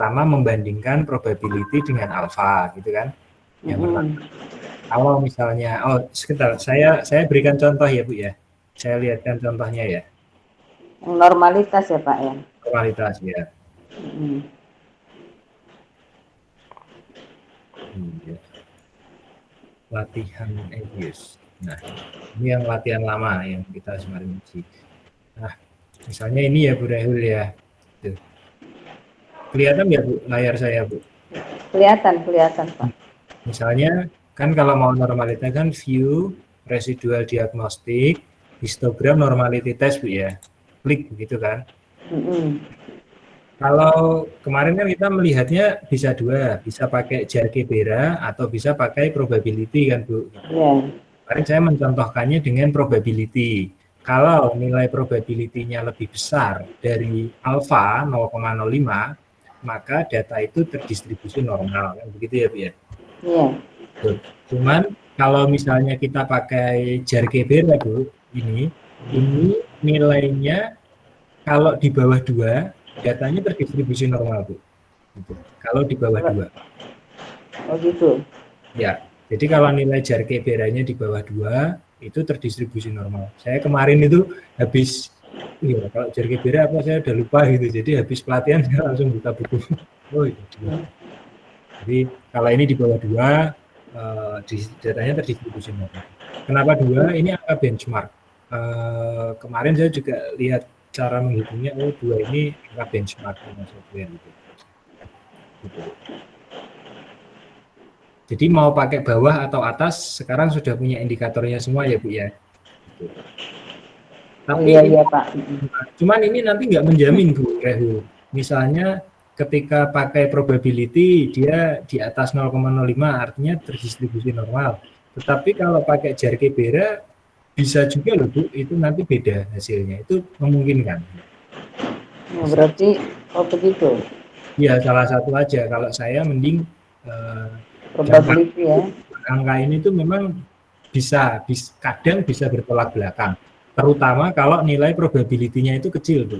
pertama membandingkan probability dengan alpha gitu kan. Yang pertama. Kalau misalnya, sebentar, saya berikan contoh ya Bu ya. Saya lihatkan contohnya ya. Normalitas ya Pak ya. Normalitas ya. Latihan Abius. Nah, ini yang latihan lama yang kita kemarin uji. Nah, misalnya ini ya Bu Rahul ya. Tuh. Kelihatan nggak Bu layar saya Bu? Kelihatan Pak. Misalnya kan kalau mau normalitas kan view, residual diagnostik, histogram normality test Bu ya. Klik begitu kan. Kalau kemarin kan kita melihatnya bisa dua, bisa pakai Jar-Gebera atau bisa pakai probability kan Bu. Kemarin saya mencontohkannya dengan probability. Kalau nilai probability-nya lebih besar dari alpha 0,05, maka data itu terdistribusi normal, kan begitu ya Bu ya? Iya. Cuman kalau misalnya kita pakai Jar-Gebera Bu, ini nilainya kalau di bawah 2, datanya terdistribusi normal Bu. Gitu. Kalau di bawah 2. Oh gitu. Ya, jadi kalau nilai Jar-Geberanya di bawah 2, itu terdistribusi normal. Saya kemarin itu habis, kalau Jar-Gebera apa saya udah lupa gitu. Jadi habis pelatihan saya langsung buka buku. Oh iya. Jadi kalau ini di bawah 2, datanya terdistribusi normal. Kenapa 2? Ini angka benchmark. Kemarin saya juga lihat cara menghitungnya, 2 ini angka benchmark dengan software gitu. Jadi mau pakai bawah atau atas, sekarang sudah punya indikatornya semua ya Bu ya. Tapi iya Pak. Cuman ini nanti nggak menjamin Bu Rehu. Misalnya ketika pakai probability dia di atas 0,05 artinya terdistribusi normal. Tetapi kalau pakai Jar-Gebera bisa juga loh Bu, itu nanti beda hasilnya. Itu memungkinkan. Berarti begitu. Ya salah satu aja. Kalau saya mending probability ya. Angka ini tuh memang kadang bisa bertolak belakang. Terutama kalau nilai probability-nya itu kecil Bu.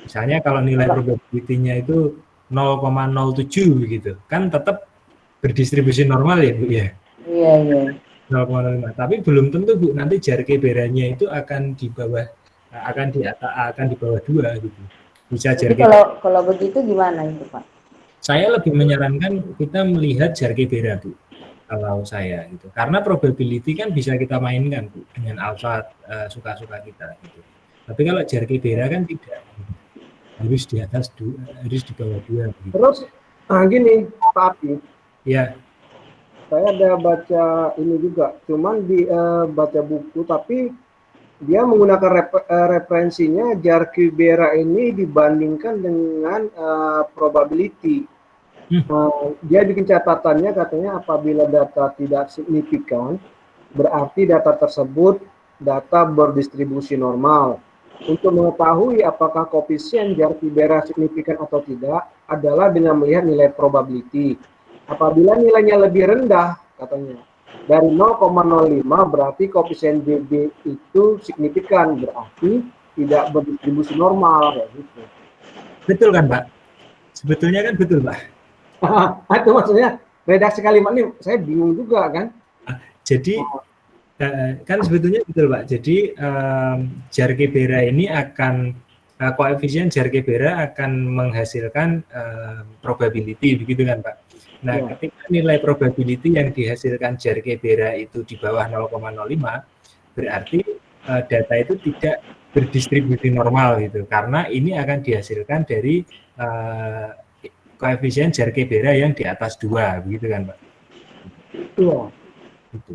Misalnya kalau nilai probability-nya itu 0,07 gitu, kan tetap berdistribusi normal ya Bu ya. Iya. 0,05. Tapi belum tentu Bu, nanti Jar-Geberanya itu akan di bawah 2 gitu. Bisa Jadi kalau begitu gimana itu Pak? Saya lebih menyarankan kita melihat Jar-Gebera Bu, kalau saya gitu. Karena probability kan bisa kita mainkan Bu dengan alpha suka-suka kita gitu. Tapi kalau Jar-Gebera kan tidak. Harus di atas 2, harus di bawah 2 gitu. Terus gini Pak Api. Ya. Saya ada baca ini juga, cuman di baca buku tapi dia menggunakan referensinya Jar-Gebera ini dibandingkan dengan probability. Dia bikin catatannya, katanya apabila data tidak signifikan, berarti data tersebut data berdistribusi normal. Untuk mengetahui apakah koefisien Jar-Gebera signifikan atau tidak adalah dengan melihat nilai probability. Apabila nilainya lebih rendah, katanya, dari 0,05 berarti koefisien JB itu signifikan, berarti tidak berdistribusi normal, kayak gitu. Betul kan Pak? Sebetulnya kan betul Pak. Itu maksudnya redaksi kalimat ini saya bingung juga kan. Jadi kan sebetulnya betul Pak. Jadi Jar-Gebera ini akan koefisien Jar-Gebera akan menghasilkan probability begitu kan Pak. Nah, ketika nilai probability yang dihasilkan Jar-Gebera itu di bawah 0,05, berarti data itu tidak berdistribusi normal gitu. Karena ini akan dihasilkan dari koefisien Jar-Gebera yang di atas 2, begitu kan Pak? Iya. Gitu.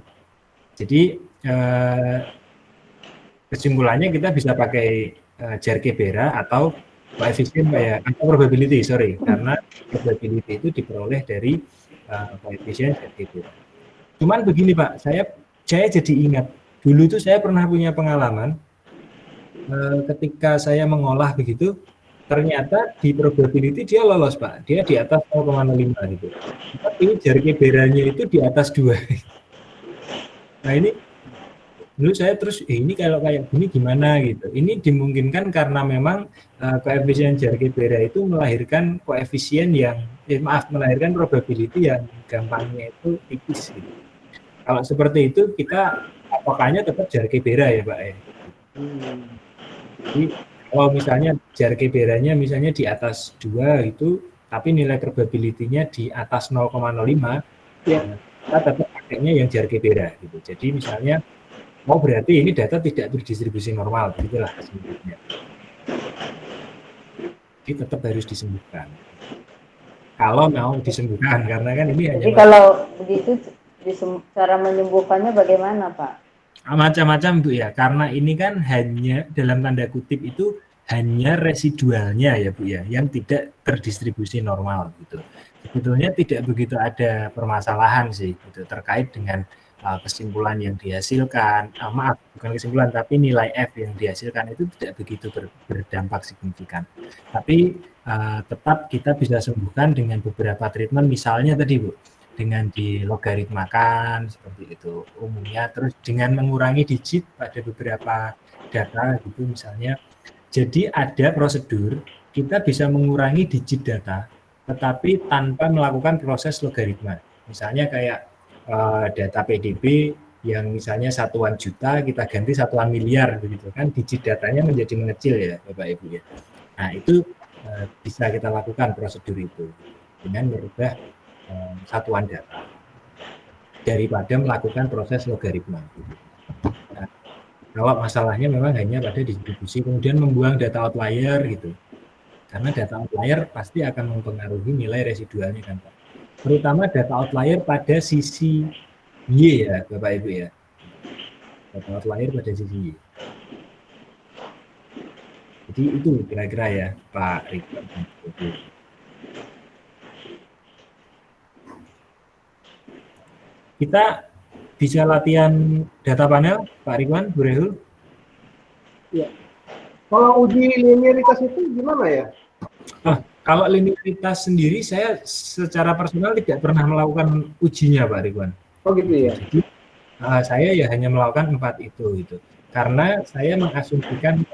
Jadi kesimpulannya kita bisa pakai Jar-Gebera atau koefisien atau probability, karena probability itu diperoleh dari koefisien Jar-Gebera. Cuman begini Pak, saya jadi ingat dulu itu saya pernah punya pengalaman ketika saya mengolah begitu, ternyata di probability dia lolos Pak, dia di atas 0,05 gitu. Tapi Jar-Geberanya itu di atas 2. Nah ini Menurut saya terus ini kalau kayak gini gimana gitu. Ini dimungkinkan karena memang koefisien Jarque-Bera itu melahirkan koefisien yang melahirkan probability yang gampangnya itu tipis gitu. Kalau seperti itu kita patokannya tetap Jarque-Bera ya Pak ya. Jadi kalau misalnya Jarque-Beranya misalnya di atas 2 itu, tapi nilai probability-nya di atas 0,05, Ya. kita tetap pakainya yang Jarque-Bera gitu. Jadi misalnya berarti ini data tidak berdistribusi normal, begitulah kesimpulannya. Jadi tetap harus disembuhkan. Kalau mau disembuhkan, karena kan ini hanya. Jadi kalau begitu cara menyembuhkannya bagaimana Pak? Macam-macam Bu ya, karena ini kan hanya dalam tanda kutip itu hanya residualnya ya Bu ya, yang tidak terdistribusi normal gitu. Sebetulnya tidak begitu ada permasalahan sih gitu terkait dengan kesimpulan yang dihasilkan, maaf bukan kesimpulan tapi nilai F yang dihasilkan itu tidak begitu berdampak signifikan. Tapi tetap kita bisa sembuhkan dengan beberapa treatment, misalnya tadi Bu, dengan dilogaritmakan seperti itu umumnya, terus dengan mengurangi digit pada beberapa data gitu misalnya. Jadi ada prosedur kita bisa mengurangi digit data tetapi tanpa melakukan proses logaritma. Misalnya kayak data PDB yang misalnya satuan juta kita ganti satuan miliar begitu kan, digit datanya menjadi mengecil ya Bapak Ibu ya. Nah itu bisa kita lakukan prosedur itu dengan merubah satuan data daripada melakukan proses logaritma. Nah, kalau masalahnya memang hanya pada distribusi, kemudian membuang data outlier gitu. Karena data outlier pasti akan mempengaruhi nilai residualnya kan Pak. Terutama data outlier pada sisi Y ya Bapak Ibu ya. Data outlier pada sisi Y. Jadi itu kira-kira ya Pak Ridwan. Kita bisa latihan data panel Pak Ridwan, Bu Rehul? Ya. Kalau uji linearitas itu gimana ya? Kalau linearitas sendiri saya secara personal tidak pernah melakukan ujinya Pak Ridwan. Oh gitu ya. Jadi saya ya hanya melakukan 4 itu gitu. Karena saya mengasumsikan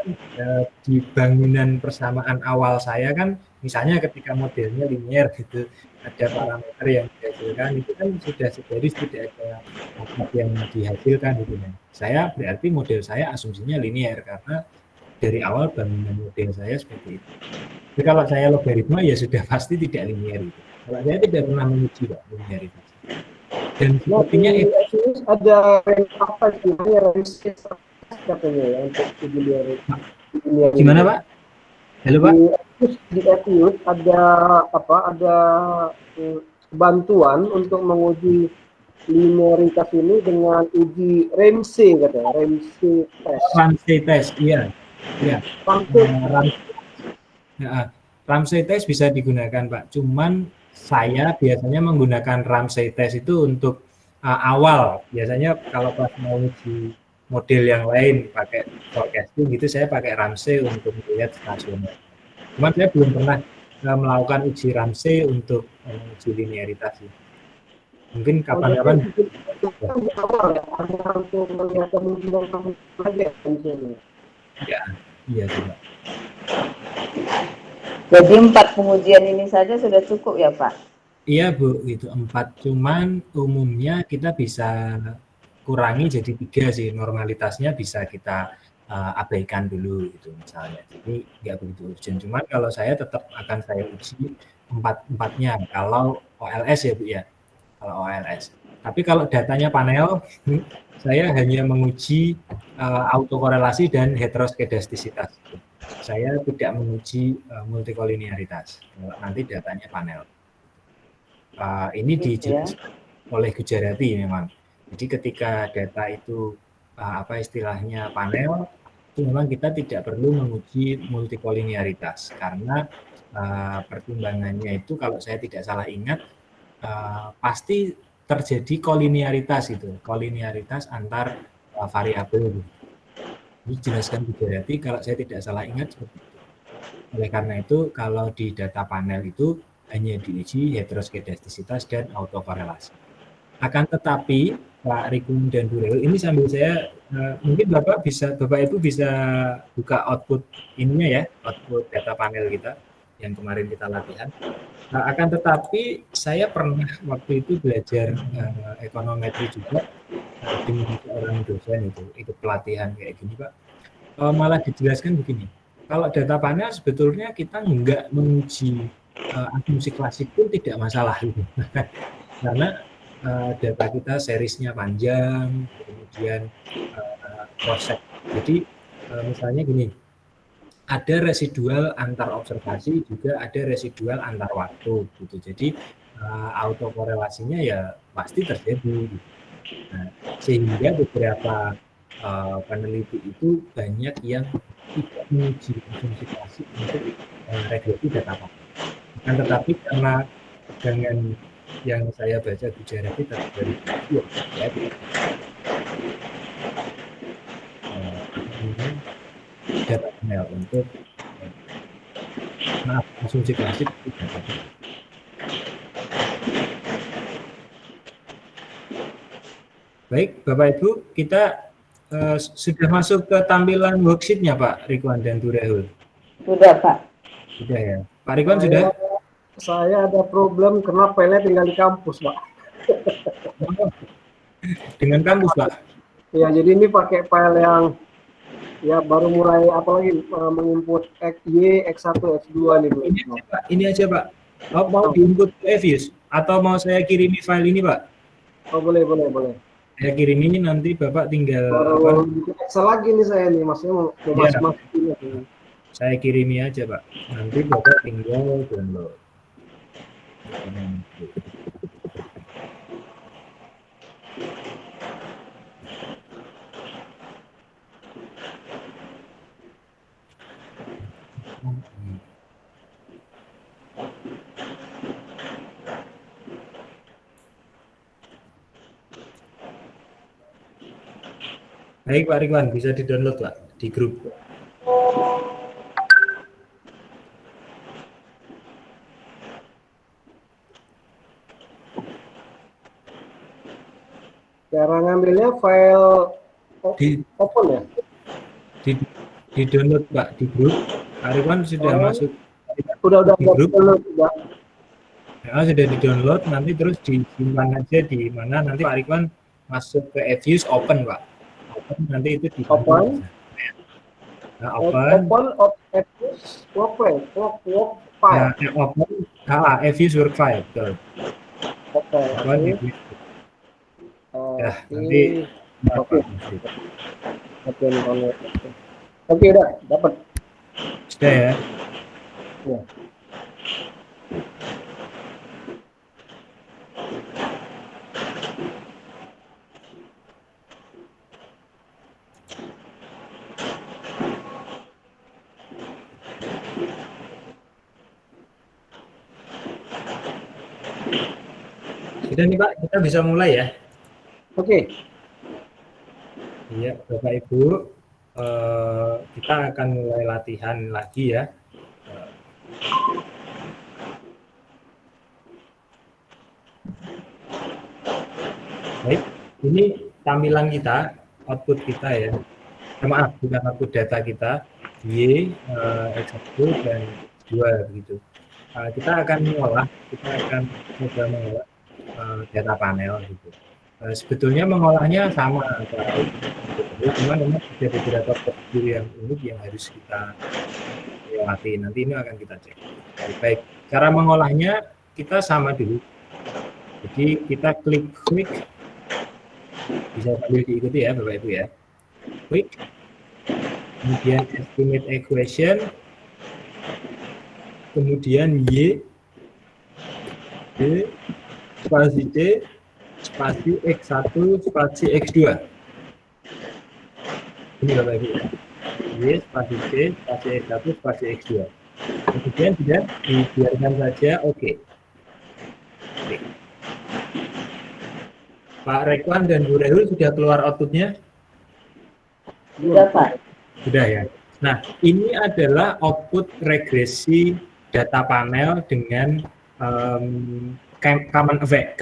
di bangunan persamaan awal saya kan misalnya ketika modelnya linear gitu, ada parameter yang dihasilkan itu kan sudah segaris tidak ada apa yang dihasilkan gitu ya. Saya berarti model saya asumsinya linear karena dari awal bangunan model saya seperti itu. Jadi kalau saya logaritma ya sudah pasti tidak linear itu. Kalau saya tidak pernah menguji Pak linearitas. Dan sepertinya ada apa istilahnya katanya ya untuk uji linearitas. Gimana Pak? Halo Pak? Di Etius ada apa? Ada bantuan untuk menguji linearitas ini dengan uji Ramsey katanya, Ramsey test. Ramsey test, iya. Ya. Ramsey test bisa digunakan Pak. Cuman saya biasanya menggunakan Ramsey test itu untuk awal. Biasanya kalau pas mau uji model yang lain pakai forecasting gitu, saya pakai Ramsey untuk melihat stasioner. Cuman saya belum pernah melakukan uji Ramsey untuk uji linearitas. Mungkin kapan-kapan. Ya, iya juga. Jadi 4 pengujian ini saja sudah cukup ya Pak? Iya Bu, itu 4. Cuman umumnya kita bisa kurangi jadi 3 sih. Normalitasnya bisa kita abaikan dulu gitu misalnya. Jadi nggak begitu urgent. Cuman kalau saya tetap akan saya uji 4-4-nya. Kalau OLS ya Bu ya. Kalau OLS. Tapi kalau datanya panel, saya hanya menguji autokorelasi dan heteroskedastisitas. Saya tidak menguji multikolinearitas. Nanti datanya panel. Ini dijelaskan oleh Gujarati memang. Jadi ketika data itu apa istilahnya panel, itu memang kita tidak perlu menguji multikolinearitas karena pertimbangannya itu kalau saya tidak salah ingat pasti terjadi kolinearitas itu, kolinearitas antar variabel. Dijelaskan Gujarati kalau saya tidak salah ingat seperti itu. Oleh karena itu kalau di data panel itu hanya diuji heteroskedastisitas dan autokorelasi. Akan tetapi Pak Rikun dan Bu Reul, ini sambil saya mungkin Bapak Ibu bisa buka output ininya ya, output data panel kita yang kemarin kita latihan. Akan tetapi saya pernah waktu itu belajar ekonometri juga dengan seorang dosen itu pelatihan kayak gini Pak. Malah dijelaskan begini, kalau data panel sebetulnya kita nggak menguji asumsi klasik pun tidak masalah gitu. Karena data kita seriesnya panjang, kemudian proses. Jadi misalnya gini, ada residual antar observasi, juga ada residual antar waktu gitu. Jadi autokorelasinya ya pasti terjadi gitu. Nah, sehingga beberapa peneliti itu banyak yang tidak menguji asumsi klasik untuk regresi data panel. Kan tetapi karena dengan yang saya baca bicara kita dari ya, data panel untuk asumsi klasik tidak ada. Baik, Bapak Ibu, kita sudah masuk ke tampilan worksheet-nya Pak Ridwan dan Bu Reul. Sudah, Pak. Sudah ya. Pak Ridwan sudah? Saya ada problem karena filenya tinggal di kampus, Pak. Dengan kampus, Pak? Ya, jadi ini pakai file yang ya baru mulai apalagi menginput Y, X1, X2 nih, Bu. Ini aja, Pak. Mau diinput ke Evius atau mau saya kirimi file ini, Pak? Oh, boleh. Saya kirim ini nanti Bapak tinggal Excel lagi nih saya nih, maksudnya mau masuk ini. Saya kirimi aja Pak, nanti Bapak tinggal download. Baik Pak Ridwan, bisa di-download Pak di grup. Cara ngambilnya file open ya? Di-download Pak di grup. Pak Ridwan sudah masuk udah di grup. Udah. Ya, sudah di-download, nanti terus disimpan aja di mana nanti Pak Ridwan masuk ke Evius open Pak. Nanti itu di open. Nah, open Evius work file. Ya, open Evius work file. Betul. Oke. Ya, nanti Oke, udah dapat. Sudah ya. Ya. Sudah nih Pak, kita bisa mulai ya. Oke. Iya, Bapak Ibu, kita akan mulai latihan lagi ya. Baik, ini tampilan kita, output kita ya. Maaf, bukan output data kita, Y, X1 dan X2 begitu. Kita akan mengolah data panel gitu. Sebetulnya mengolahnya sama, cuma memang ada beberapa prosedur yang unik yang harus kita lewati. Nanti ini akan kita cek. Baik, cara mengolahnya kita sama dulu. Jadi kita klik quick, bisa sambil diikuti ya Bapak Ibu ya. Quick, kemudian estimate equation, kemudian Y, spasi C, spasi X1, spasi X2. Ini Bapak Ibu. Y, spasi C, spasi X1, spasi X2. Kemudian sudah dibiarkan saja, oke. Pak Rekwan dan Bu Reul sudah keluar outputnya? Sudah, Pak. Sudah ya. Nah, ini adalah output regresi data panel dengan common effect.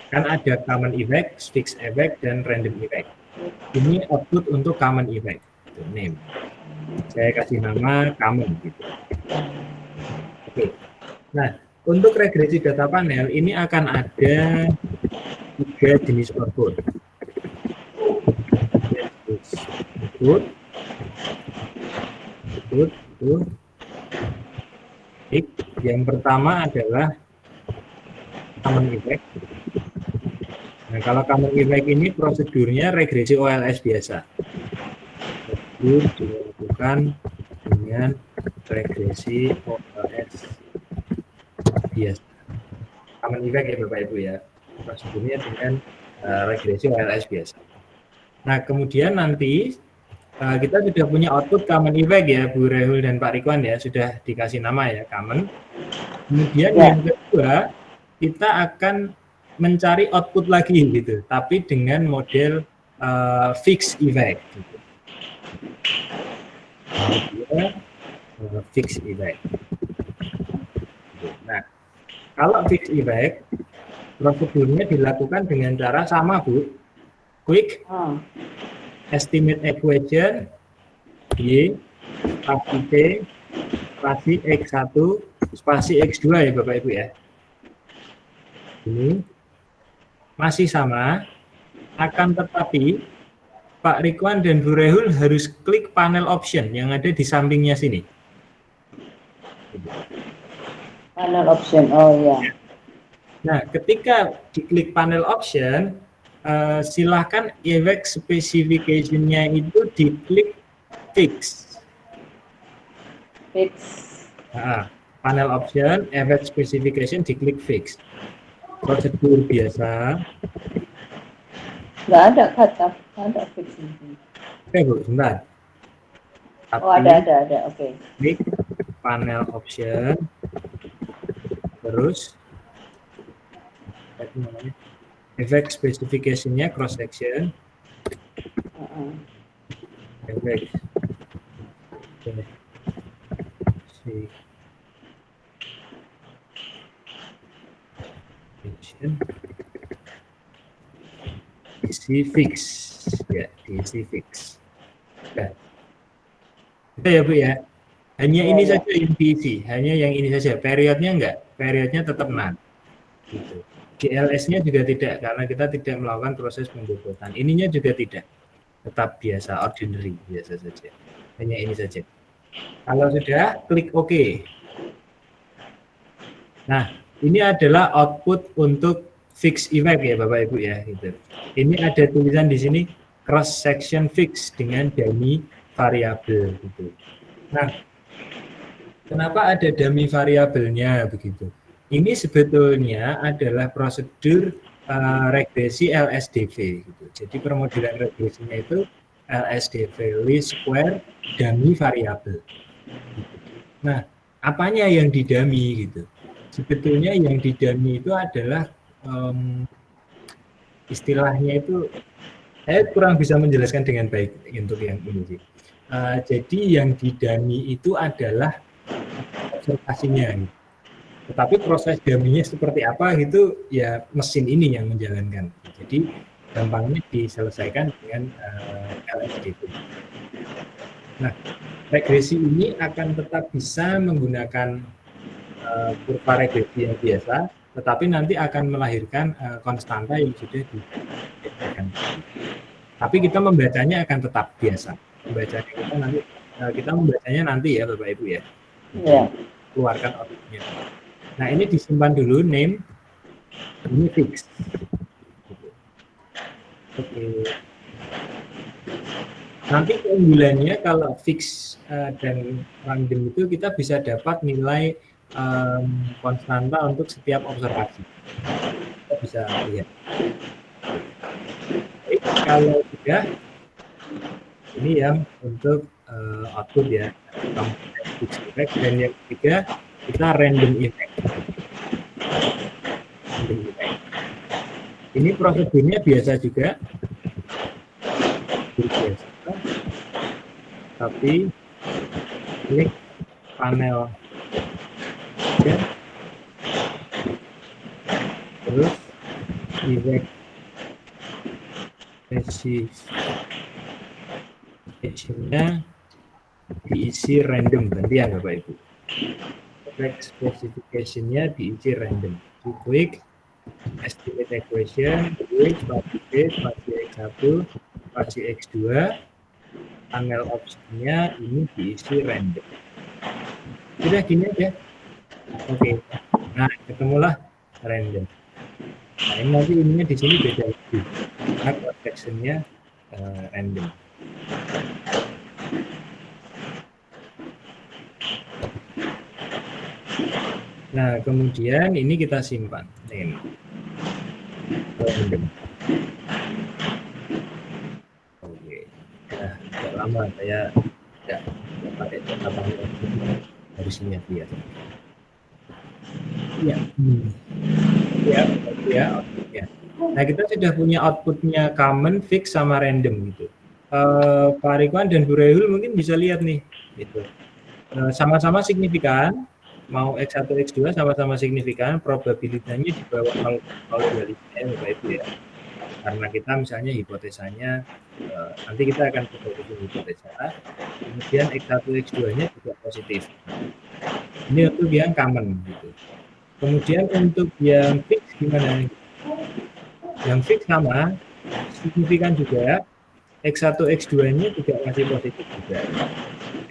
Kan ada common effect, fixed effect, dan random effect. Ini output untuk common effect. Itu name. Saya kasih nama common gitu. Oke. Nah, untuk regresi data panel ini akan ada 3 jenis output. Output. Yang pertama adalah common effect. Nah, kalau common effect ini prosedurnya regresi OLS biasa. Prosedur dilakukan dengan regresi OLS biasa. Common effect ya Bapak Ibu ya. Prosedurnya dengan regresi OLS biasa. Nah, kemudian nanti kita sudah punya output common effect ya Bu Rehul dan Pak Rikwan ya, sudah dikasih nama ya common. Kemudian yang kedua kita akan mencari output lagi gitu, tapi dengan model fixed effect. Gitu. Fixed effect. Nah, kalau fixed effect prosedurnya dilakukan dengan cara sama Bu, quick estimate equation Y spasi T spasi X1 spasi X2 ya Bapak Ibu ya. Ini masih sama, akan tetapi Pak Rikwan dan Bu Rehul harus klik panel option yang ada di sampingnya sini. Panel option, oh ya. Nah, ketika diklik panel option, silakan effect specification-nya itu diklik fix. Fix. Nah, panel option, effect specification diklik fix. Prosedur biasa. Nggak ada kata, nggak ada fix. Oke Bu, sebentar. Oh ada, oke. Klik panel option, terus effect specification-nya cross section. Effect DC fix ya, DC fix. Nah, itu ya Bu ya. Hanya ini saja yang diisi, hanya yang ini saja. Periodnya enggak, periodnya tetap none. Gitu. GLS-nya juga tidak, karena kita tidak melakukan proses pembobotan. Ininya juga tidak, tetap biasa, ordinary biasa saja. Hanya ini saja. Kalau sudah, klik OK. Nah, ini adalah output untuk fixed effect ya Bapak Ibu ya. Gitu. Ini ada tulisan di sini cross section fix dengan dummy variabel. Gitu. Nah, kenapa ada dummy variabelnya begitu? Ini sebetulnya adalah prosedur regresi LSDV. Gitu. Jadi permodelan regresinya itu LSDV, least square dummy variabel. Nah, apanya yang didummy gitu? Sebetulnya yang didummy itu adalah istilahnya itu saya kurang bisa menjelaskan dengan baik untuk yang ini sih. Jadi yang didummy itu adalah observasinya. Gitu. Tetapi proses dummy-nya seperti apa gitu ya mesin ini yang menjalankan. Jadi gampangnya diselesaikan dengan LSDV. Nah, regresi ini akan tetap bisa menggunakan kurva regresi yang biasa, tetapi nanti akan melahirkan konstanta yang sudah ditetapkan. Tapi kita membacanya akan tetap biasa. Kita membacanya nanti ya Bapak Ibu ya. Yeah. Keluarkan outputnya. Nah ini disimpan dulu name, ini fix. Oke. Nanti keunggulannya kalau fix dan random itu kita bisa dapat nilai konstanta untuk setiap observasi. Kita bisa lihat. Baik, kalau sudah ini yang untuk output ya, fixed effect, dan yang ketiga kita random effect. Ini prosedurnya biasa juga, biasa. Tapi klik panel ya. Terus efek specification-nya diisi random, gantian Bapak Ibu. Efek specification-nya diisi random. Quick estimate equation, spasi B, spasi X1, spasi X2, panel optionnya ini diisi random. Sudah gini aja. Oke. Nah, ketemulah random. Nah, ini nanti ininya di sini beda lagi. Nah, protection-nya random. Nah, kemudian ini kita simpan. Name. Random. Oke. Nah, agak lama saya tidak pakai catatan dari sini lihat. Ya. Ya. Nah, kita sudah punya outputnya common, fix, sama random gitu. Pak Ridwan dan Bu Rehul mungkin bisa lihat nih, gitu. Sama-sama signifikan, mau X1, X2 sama-sama signifikan, probabilitasnya di bawah 0,25 ya, Bapak Ibu ya. Karena kita misalnya hipotesanya, nanti kita akan coba hipotesa, kemudian X1, X2-nya juga positif. Ini untuk yang common gitu. Kemudian untuk yang fix gimana? Yang fix sama, signifikan juga, X1, X2-nya juga masih positif juga.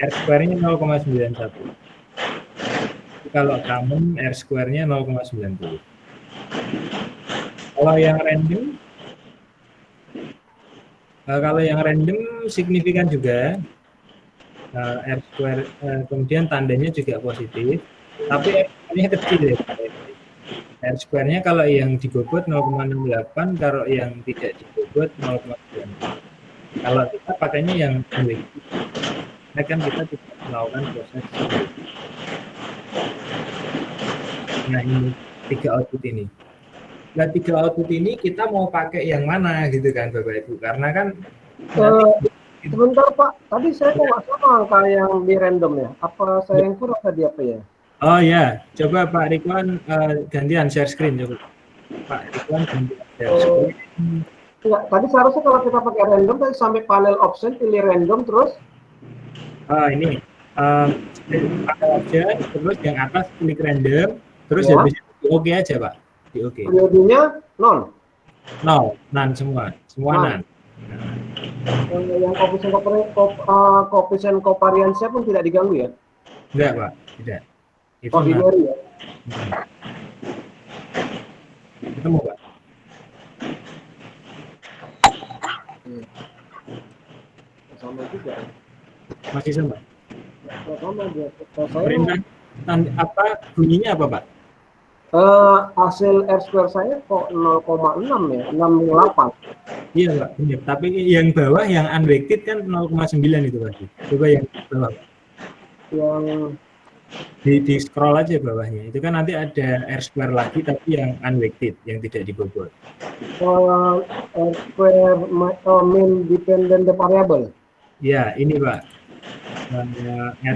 R-square-nya 0,91. Kalau common, R-square-nya 0,90. Kalau yang random signifikan juga, R-square, kemudian tandanya juga positif, tapi R-square-nya kecil ya. R-square-nya kalau yang dibobot 0,68, kalau yang tidak dibobot 0,90. Kalau kita pakainya yang unweighted, nah kan kita tidak melakukan proses. Nah, ini 3 output ini. Nah, 3 output ini kita mau pakai yang mana gitu kan Bapak Ibu? Karena kan sebentar Pak, tadi saya kok nggak sama angka yang di random ya? Apa saya yang kurang tadi apa ya? Oh ya, coba Pak Ridwan gantian share screen coba. Pak Ridwan gantian share screen. Enggak, tadi seharusnya kalau kita pakai random tadi sampai panel option pilih random terus. Ini panel option terus yang atas klik random terus ya. Habis itu di oke aja Pak. Di oke. Periodenya none. None semua none. Yang koefisien covariance-nya pun tidak diganggu ya? Enggak Pak, tidak. Itu ordinary ya? Ketemu Pak. Sama juga. Masih sama. Sama dia. Perintah apa bunyinya apa Pak? Hasil R-square saya kok 0,6 ya, 68. Iya Pak, benar. Tapi yang bawah yang unweighted kan 0,9 itu Pak. Coba yang bawah. Yang di scroll aja bawahnya. Itu kan nanti ada R-square lagi tapi yang unweighted, yang tidak dibobot. R-square mean dependent variable. Ya, ini Pak.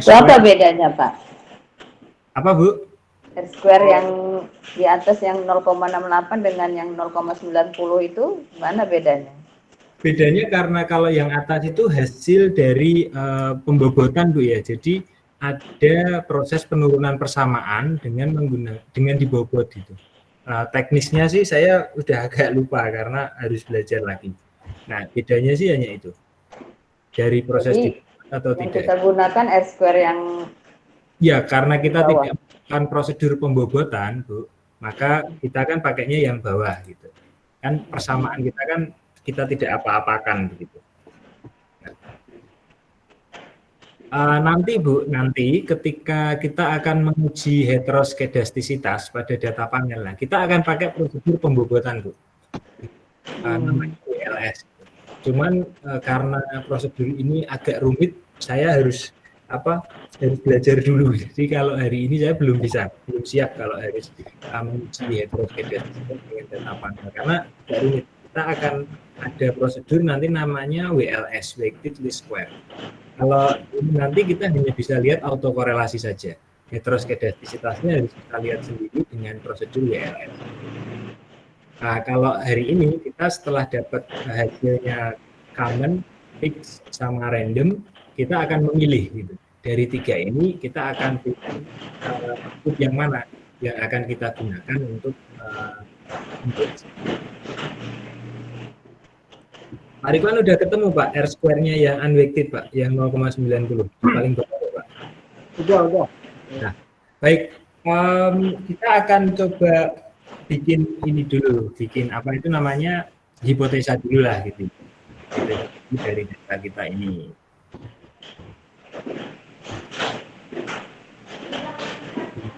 Berapa bedanya Pak? Apa Bu? R-square yang di atas yang 0,68 dengan yang 0,90 itu mana bedanya? Bedanya karena kalau yang atas itu hasil dari pembobotan Bu ya. Jadi ada proses penurunan persamaan dengan dibobot gitu. Teknisnya sih saya udah agak lupa karena harus belajar lagi. Nah, bedanya sih hanya itu. Dari proses atau yang tidak. Kita gunakan R-square yang ya, karena kita bawah. tidak melakukan prosedur pembobotan, Bu, maka kita kan pakainya yang bawah gitu. Kan persamaan kita kan kita tidak apa-apakan begitu. Nanti Bu, ketika kita akan menguji heteroskedastisitas pada data panel, kita akan pakai prosedur pembobotan Bu, namanya WLS. Cuman karena prosedur ini agak rumit, saya harus belajar dulu. Jadi kalau hari ini saya belum siap kalau harus menguji heteroskedastisitas dengan data panel karena agak rumit. Kita akan ada prosedur nanti namanya WLS, weighted least square. Kalau nanti kita hanya bisa lihat autokorelasi saja. Heteroskedastisitasnya harus kita lihat sendiri dengan prosedur WLS. Nah, kalau hari ini kita setelah dapat hasilnya common, fix, sama random, kita akan memilih gitu. Dari 3 ini kita akan pilih output yang mana yang akan kita gunakan untuk Pak Ridwan udah ketemu Pak R square-nya yang unweighted Pak, yang 0,90 paling bawah Pak. Udah. Nah, baik, kita akan coba bikin ini dulu, bikin apa itu namanya hipotesa dulu lah gitu. Dari data kita ini.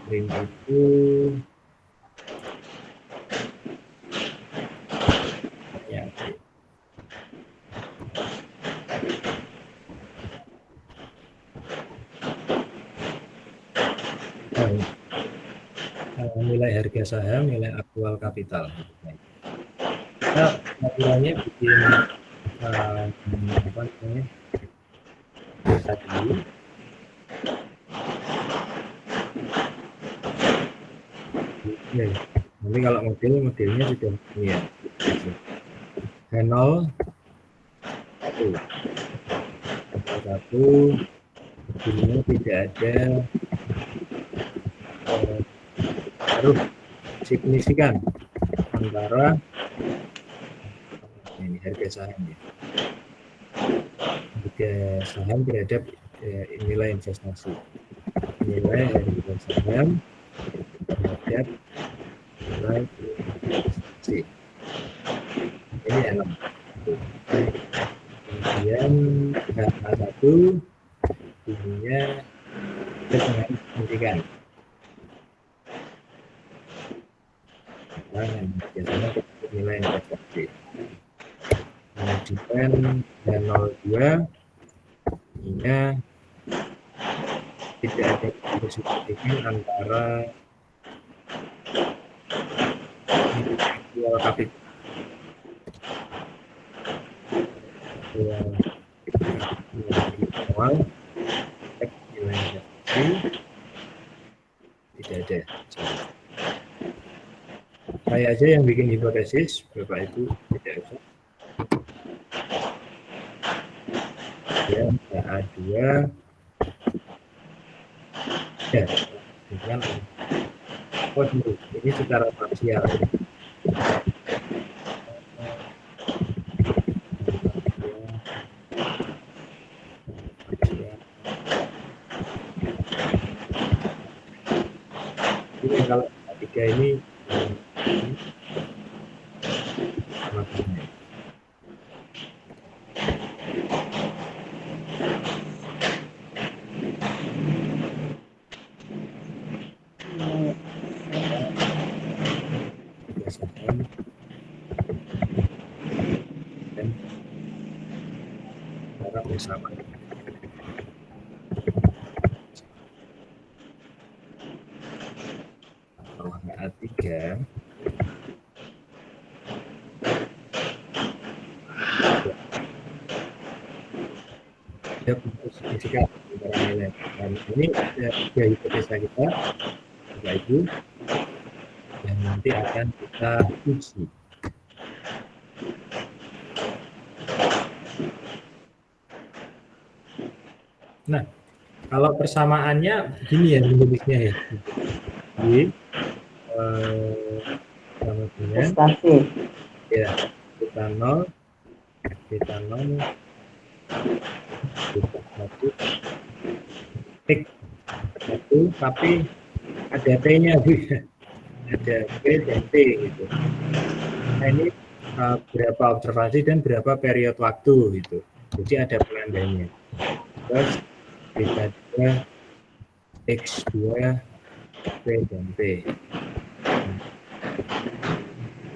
Print itu ya. Nilai harga saham, nilai aktual kapital. Kita aturannya bikin apa namanya? Tadi. Ya, nanti kalau modelnya sudah ini ya. H0 1 ini tidak ada harus signifikan antara ini harga saham ya. Harga saham terhadap nilai investasi. Nilai harga saham terhadap nilai investasi. Ini enak. Kemudian H1 ininya dengan signifikan. Biasanya nilai investasi. Kemudian H02 ininya tidak ada signifikan antara aktual kapital. Awal nilai investasi tidak ada. Saya aja yang bikin hipotesis, Bapak Ibu tidak usah. Ya, A2 ya, dengan ini secara parsial. Ini kalau tiga ini bersama. Kalau A3 ada signifikan antara nilai. Dan ini ada hipotesa kita, Bapak Ibu, yang nanti akan kita uji. Nah, kalau persamaannya begini ya menulisnya ya. Jadi, investasi. Ya, kita 0, kita 1, tik 1, tapi ada T-nya, ada P dan T gitu. Nah, ini berapa observasi dan berapa periode waktu gitu. Jadi ada penandanya. Terus kita 2, X2, P dan P.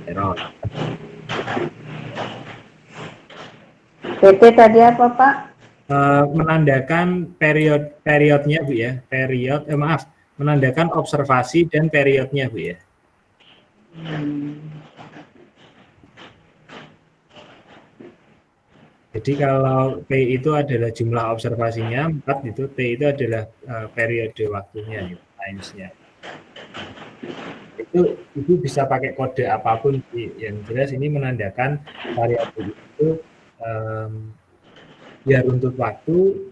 Error. PT tadi apa Pak? Menandakan periodnya Bu ya. Menandakan observasi dan periodnya Bu ya. Jadi kalau P itu adalah jumlah observasinya 4 itu, T itu adalah periode waktunya gitu, times-nya. Itu bisa pakai kode apapun sih. Yang jelas ini menandakan variabel itu ya runtut waktu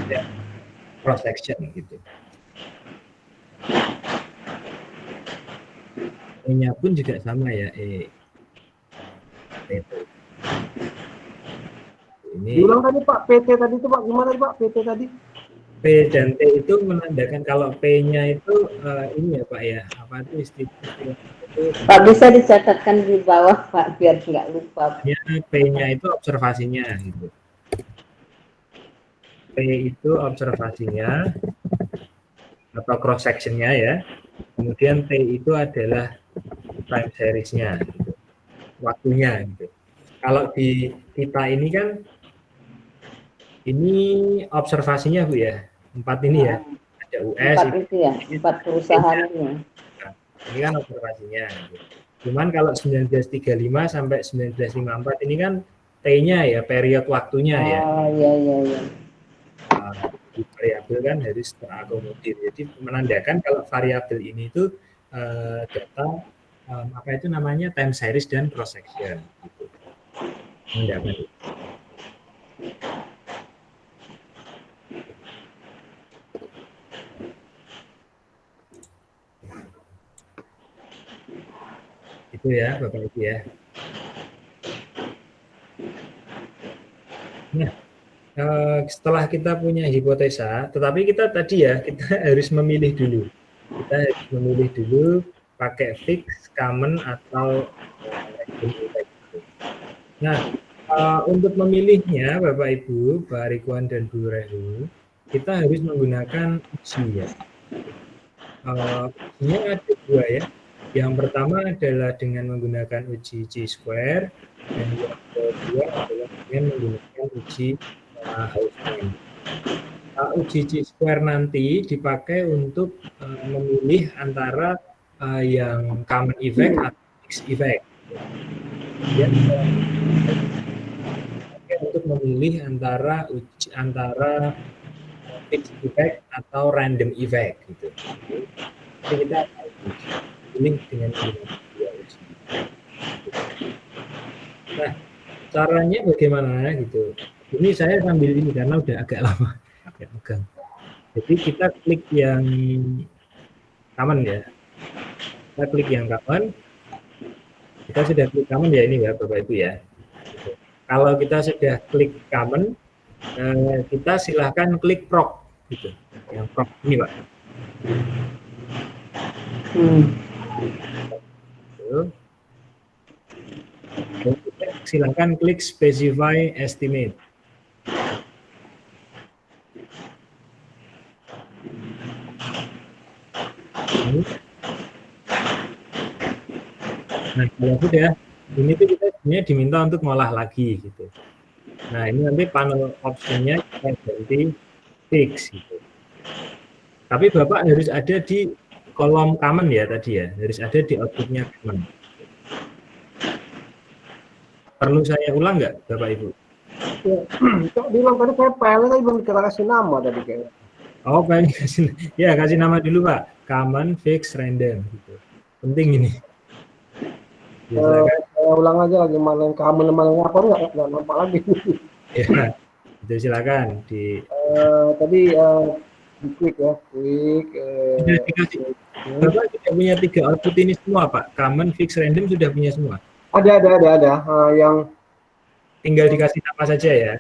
dan cross section gitu. E-nya pun juga sama ya, PT. Ini Diulang tadi Pak, PT tadi itu Pak, gimana Pak PT tadi? P dan T itu menandakan kalau P-nya itu ini ya Pak ya, apa itu istilah itu Pak bisa dicatatkan di bawah Pak biar nggak lupa. P-nya itu observasinya gitu. P itu observasinya atau cross sectionnya ya. Kemudian T itu adalah time series-nya gitu. Waktunya gitu. Kalau di kita ini kan ini observasinya Bu ya. 4 ini ya. Ada US 4 itu ya, 4 perusahaan ini. Nah, ini kan observasinya gitu. Cuman kalau 1935 sampai 1954 ini kan T-nya ya, period waktunya ya. Oh iya. Variabel kan harus terakomodir. Jadi menandakan kalau variabel ini itu data apa itu namanya time series dan cross section. Gitu. Menandakan. Itu ya Bapak Ibu ya. Nah, setelah kita punya hipotesa, tetapi kita tadi ya, kita harus memilih dulu. Kita harus memilih dulu pakai fix, common, atau nah, untuk memilihnya Bapak Ibu, Pak Rikuan dan Bu Rehu, kita harus menggunakan uji ya. Ujinya ada 2 ya. Yang pertama adalah dengan menggunakan uji chi-square, dan yang kedua adalah dengan menggunakan uji Hausman. Uji chi-square nanti dipakai untuk memilih antara yang common effect atau mixed effect. Kemudian untuk memilih antara fixed effect atau random effect gitu. Jadi kita pilih dengan dua uji. Nah, caranya bagaimana gitu? Ini saya sambil ini karena udah agak lama, agak pegang. Jadi kita klik yang common ya. Kita klik yang common. Kita sudah klik common ya ini ya Bapak Ibu ya. Kalau kita sudah klik common, kita silahkan klik proc gitu. Yang proc ini Pak. Dan kita silahkan klik specify estimate. Nah, kalau sudah, ini tuh kita sebenarnya diminta untuk ngolah lagi gitu. Nah, ini nanti panel optionnya kita ganti fix gitu. Tapi Bapak harus ada di kolom common ya tadi ya, harus ada di outputnya common. Perlu saya ulang nggak Bapak Ibu? Kok bilang tadi saya pilot tadi belum kita kasih nama tadi kayaknya. Oh, pengen kasih, ya kasih nama dulu Pak, common, fix, random gitu. Penting ini. Saya ulang aja lagi mana yang common mana yang apa nggak nampak lagi. Ya, itu silakan di. Tadi di klik ya, klik. Bapak sudah punya 3 output ini semua Pak, common, fix, random sudah punya semua. Ada. Yang tinggal dikasih nama saja ya.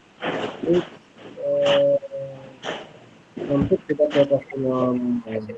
Untuk kita coba semua ini.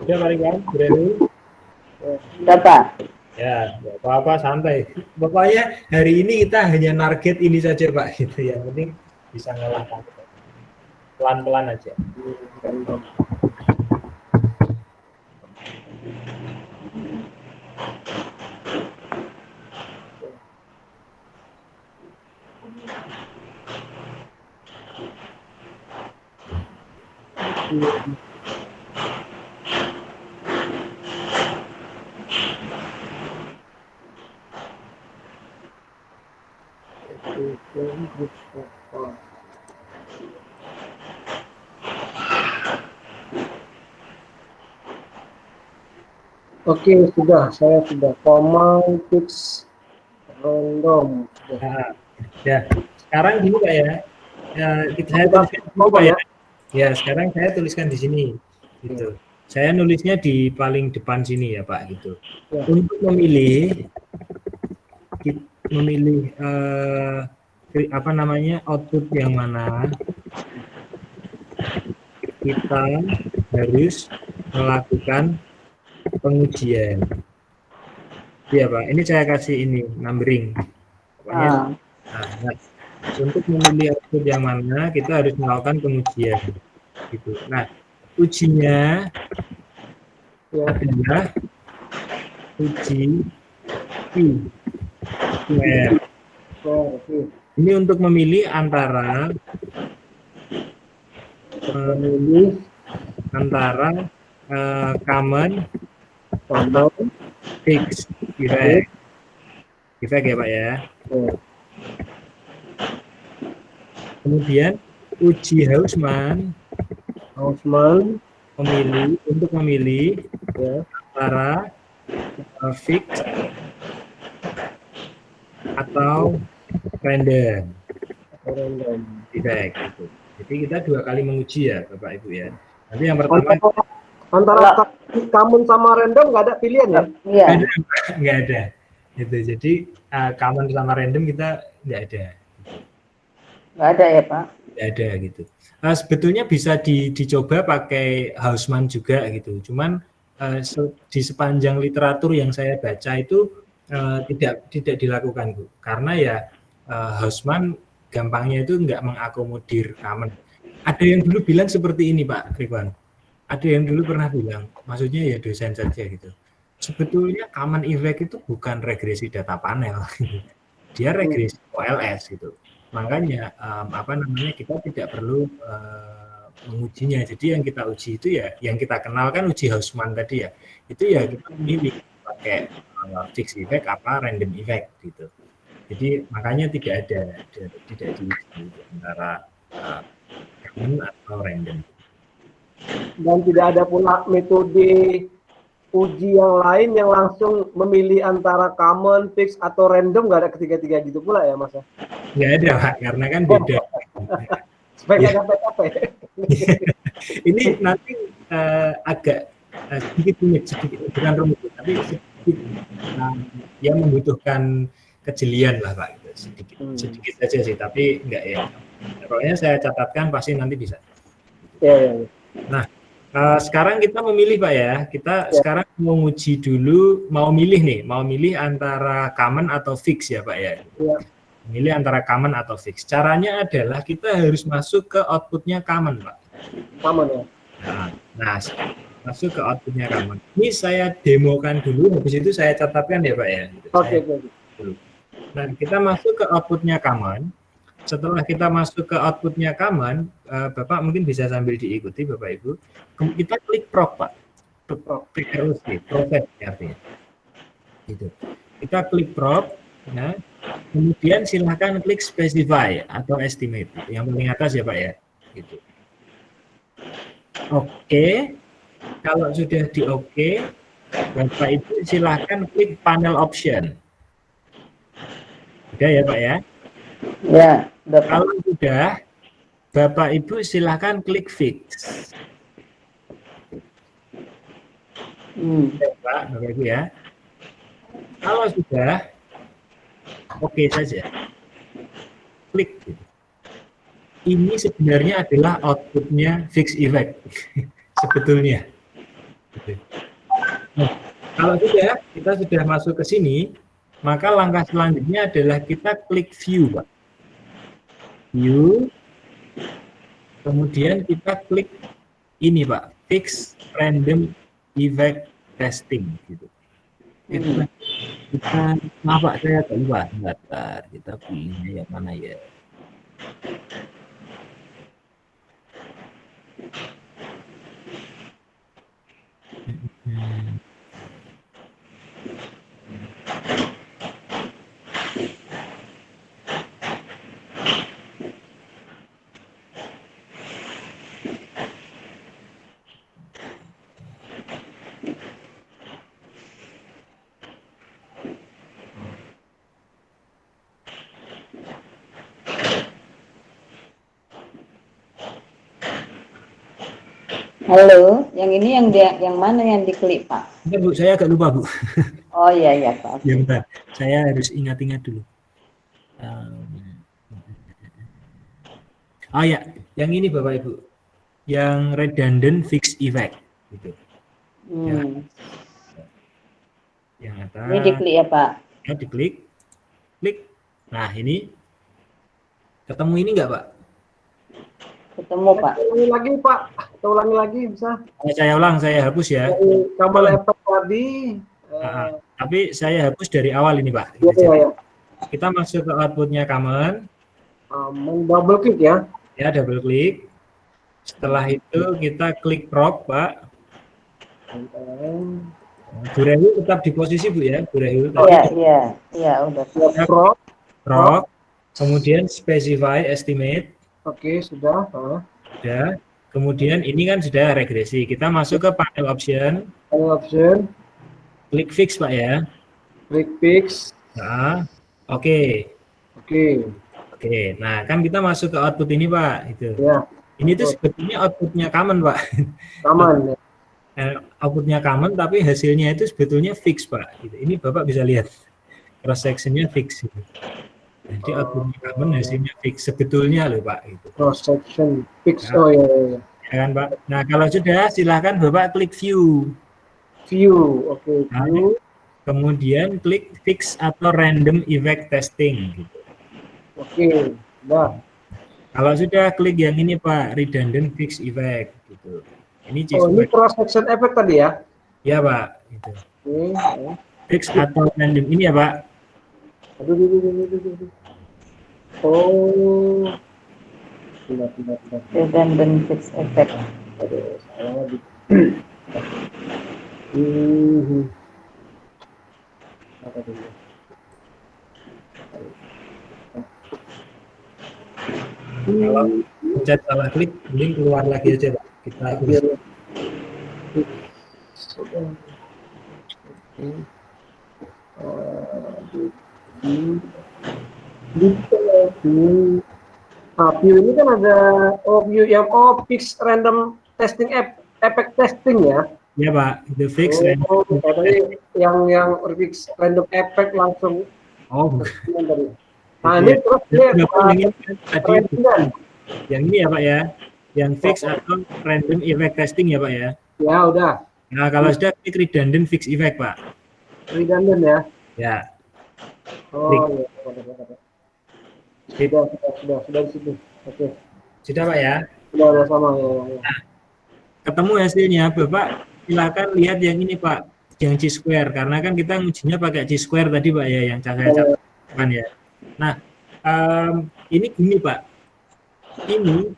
Udah paling kan, berani. Udah Pak. Ya, nggak apa-apa, santai. Pokoknya hari ini kita hanya target ini saja Pak, gitu ya. Yang penting bisa ngelakkan. Pelan-pelan aja. Oke, saya sudah command fix random. Nah, ya, sekarang gini Pak ya. Saya tuliskan dulu, Pak ya. Ya, sekarang saya tuliskan di sini, gitu. Saya nulisnya di paling depan sini ya Pak, gitu. Untuk memilih apa namanya output yang mana, kita harus melakukan pengujian. Iya Pak, ini saya kasih ini numbering. Pokoknya, nah, untuk memilih output yang mana kita harus melakukan pengujian. Gitu. Nah, ujinya adalah uji QR. Ini untuk memilih antara common atau fix effect. Effect ya Pak ya. Kemudian uji Hausman untuk memilih antara fix atau random effect gitu. Jadi kita 2 kali menguji ya Bapak Ibu ya. Nanti yang pertama antara common sama random nggak ada pilihan ya? Iya. Nggak ada. Gitu. Jadi common sama random kita nggak ada. Nggak ada ya Pak? Nggak ada gitu. Sebetulnya bisa dicoba pakai Hausman juga gitu. Cuman di sepanjang literatur yang saya baca itu tidak dilakukan Bu. Karena ya Hausman gampangnya itu nggak mengakomodir common. Ada yang dulu bilang seperti ini Pak Ridwan. Ada yang dulu pernah bilang, maksudnya ya dosen saja gitu. Sebetulnya common effect itu bukan regresi data panel, dia regresi OLS gitu. Makanya kita tidak perlu mengujinya. Jadi yang kita uji itu ya, yang kita kenal kan uji Hausman tadi ya. Itu ya kita milih pakai fixed effect apa random effect gitu. Jadi makanya tidak diuji antara common atau random. Dan tidak ada pula metode uji yang lain yang langsung memilih antara common, fix, atau random, nggak ada ketiga-tiga gitu pula ya Mas? Nggak ada Pak, karena kan beda. Supaya nggak capek-capek. Ini nanti agak sedikit rumit, bukan rumit, tapi sedikit yang membutuhkan kejelian lah Pak. Sedikit saja sih, tapi enggak ya. Pokoknya saya catatkan pasti nanti bisa. Ya. Nah, sekarang kita memilih Pak ya. Kita sekarang mau nguji dulu, mau milih antara common atau fix ya Pak ya. Milih antara common atau fix. Caranya adalah kita harus masuk ke outputnya common Pak. Common ya. Nah, masuk ke outputnya common. Ini saya demokan dulu, habis itu saya catatkan ya Pak ya. Oke. Nah, kita masuk ke outputnya common. Setelah kita masuk ke outputnya common, Bapak mungkin bisa sambil diikuti Bapak Ibu. Kita klik proc Pak. PROC, proses artinya. Gitu. Kita klik proc, nah, kemudian silahkan klik specify atau estimate. Yang paling atas ya Pak ya. Gitu. Oke. Kalau sudah di oke, Bapak Ibu silahkan klik panel option. Sudah ya Pak ya? Ya. Kalau sudah, Bapak Ibu silahkan klik fix. Bapak Ibu ya. Kalau sudah, oke saja. Klik. Ini sebenarnya adalah outputnya fix effect. Sebetulnya. kalau kita sudah masuk ke sini, maka langkah selanjutnya adalah kita klik view, Pak. View, kemudian kita klik ini, Pak, fix random effect testing gitu. Kita maaf Pak, saya agak lupa. Bentar, kita pilihnya yang mana ya? Halo, yang ini yang mana yang diklik, Pak? Ya, Bu, saya agak lupa, Bu. Oh iya Pak. Ya bentar, saya harus ingat-ingat dulu. Ya, yang ini Bapak Ibu, yang redundant fixed effect, gitu. Yang atas. Ini diklik ya Pak? Ya, diklik, klik. Nah ini, ketemu ini enggak Pak? Ketemu Pak. Ulangi lagi Pak, kita ulangi lagi bisa. Saya ulang, saya hapus ya. Kabel laptop tadi. Tapi saya hapus dari awal ini Pak. Iya. Kita masuk ke outputnya common. Double klik ya. Ya, double klik. Setelah itu kita klik proc Pak. Bu Rahul tetap di posisi Bu ya, Bu Rahul. Iya, udah. Proc. Kemudian specify estimate. Oke, sudah. Sudah. Kemudian ini kan sudah regresi. Kita masuk ke panel option. Panel option. Klik fix Pak ya. Klik fix. Nah, oke. Nah, kan kita masuk ke output ini Pak. Itu. Ya. Ini tuh sebetulnya outputnya common Pak. Common. Outputnya common tapi hasilnya itu sebetulnya fix Pak. Gitu. Ini Bapak bisa lihat cross sectionnya fix. Gitu. Jadi outputnya common, hasilnya fix sebetulnya loh Pak. Gitu. Cross section fix. Nah, iya. Ya kan Pak. Nah kalau sudah silahkan Bapak klik view. Oke. View. Kemudian klik fix atau random effect testing. Gitu. Oke. Sudah. Kalau sudah klik yang ini Pak, redundant fix effect. Gitu. Ini ini cross section effect tadi ya? Ya Pak. Gitu. Oke. Fix atau random ini ya Pak. Aduh. Oh. Tidak. Redundant fixed effect. Aduh, salah lagi. Apa dulu? Kalau pencet salah klik, mending keluar lagi aja Pak. Kita view ini kan ada view yang fix random testing effect testing ya. Ya Pak, itu fix Tadi yang fix random effect langsung. Bukan. Nah ini terus dia yang ini ya Pak ya, yang fix atau random effect testing ya Pak ya. Ya udah. Nah kalau sudah klik redundant fix effect Pak. Redundant ya. Ya. Oh iya. Sudah di situ. Oke. Sudah Pak ya. Sudah sama ya. Nah, ketemu hasilnya Bapak silakan lihat yang ini Pak, yang Chi-square karena kan kita ngujinya pakai Chi-square tadi Pak ya, yang saya catatkan ya. Nah ini gini Pak, ini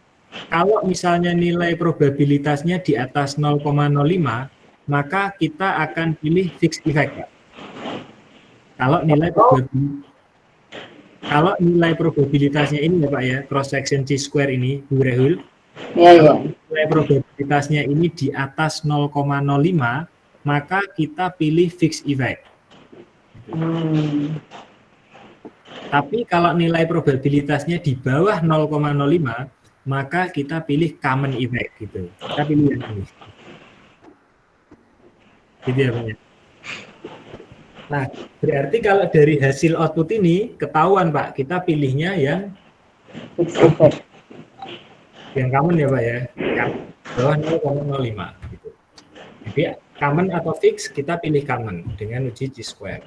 kalau misalnya nilai probabilitasnya di atas 0,05 maka kita akan pilih fixed effect Pak. Kalau nilai probabilitasnya ini ya Pak ya, cross section Chi-square ini Bu Rahul, nilai probabilitasnya ini di atas 0,05 maka kita pilih fixed effect. Tapi kalau nilai probabilitasnya di bawah 0,05 maka kita pilih common effect gitu. Kita pilih yang ini. Gitu ya Pak ya. Nah, berarti kalau dari hasil output ini ketahuan Pak, kita pilihnya yang fixed effect. Yang common ya Pak ya, yang bawah 0,05 gitu. Jadi common atau fix, kita pilih common dengan uji chi-square.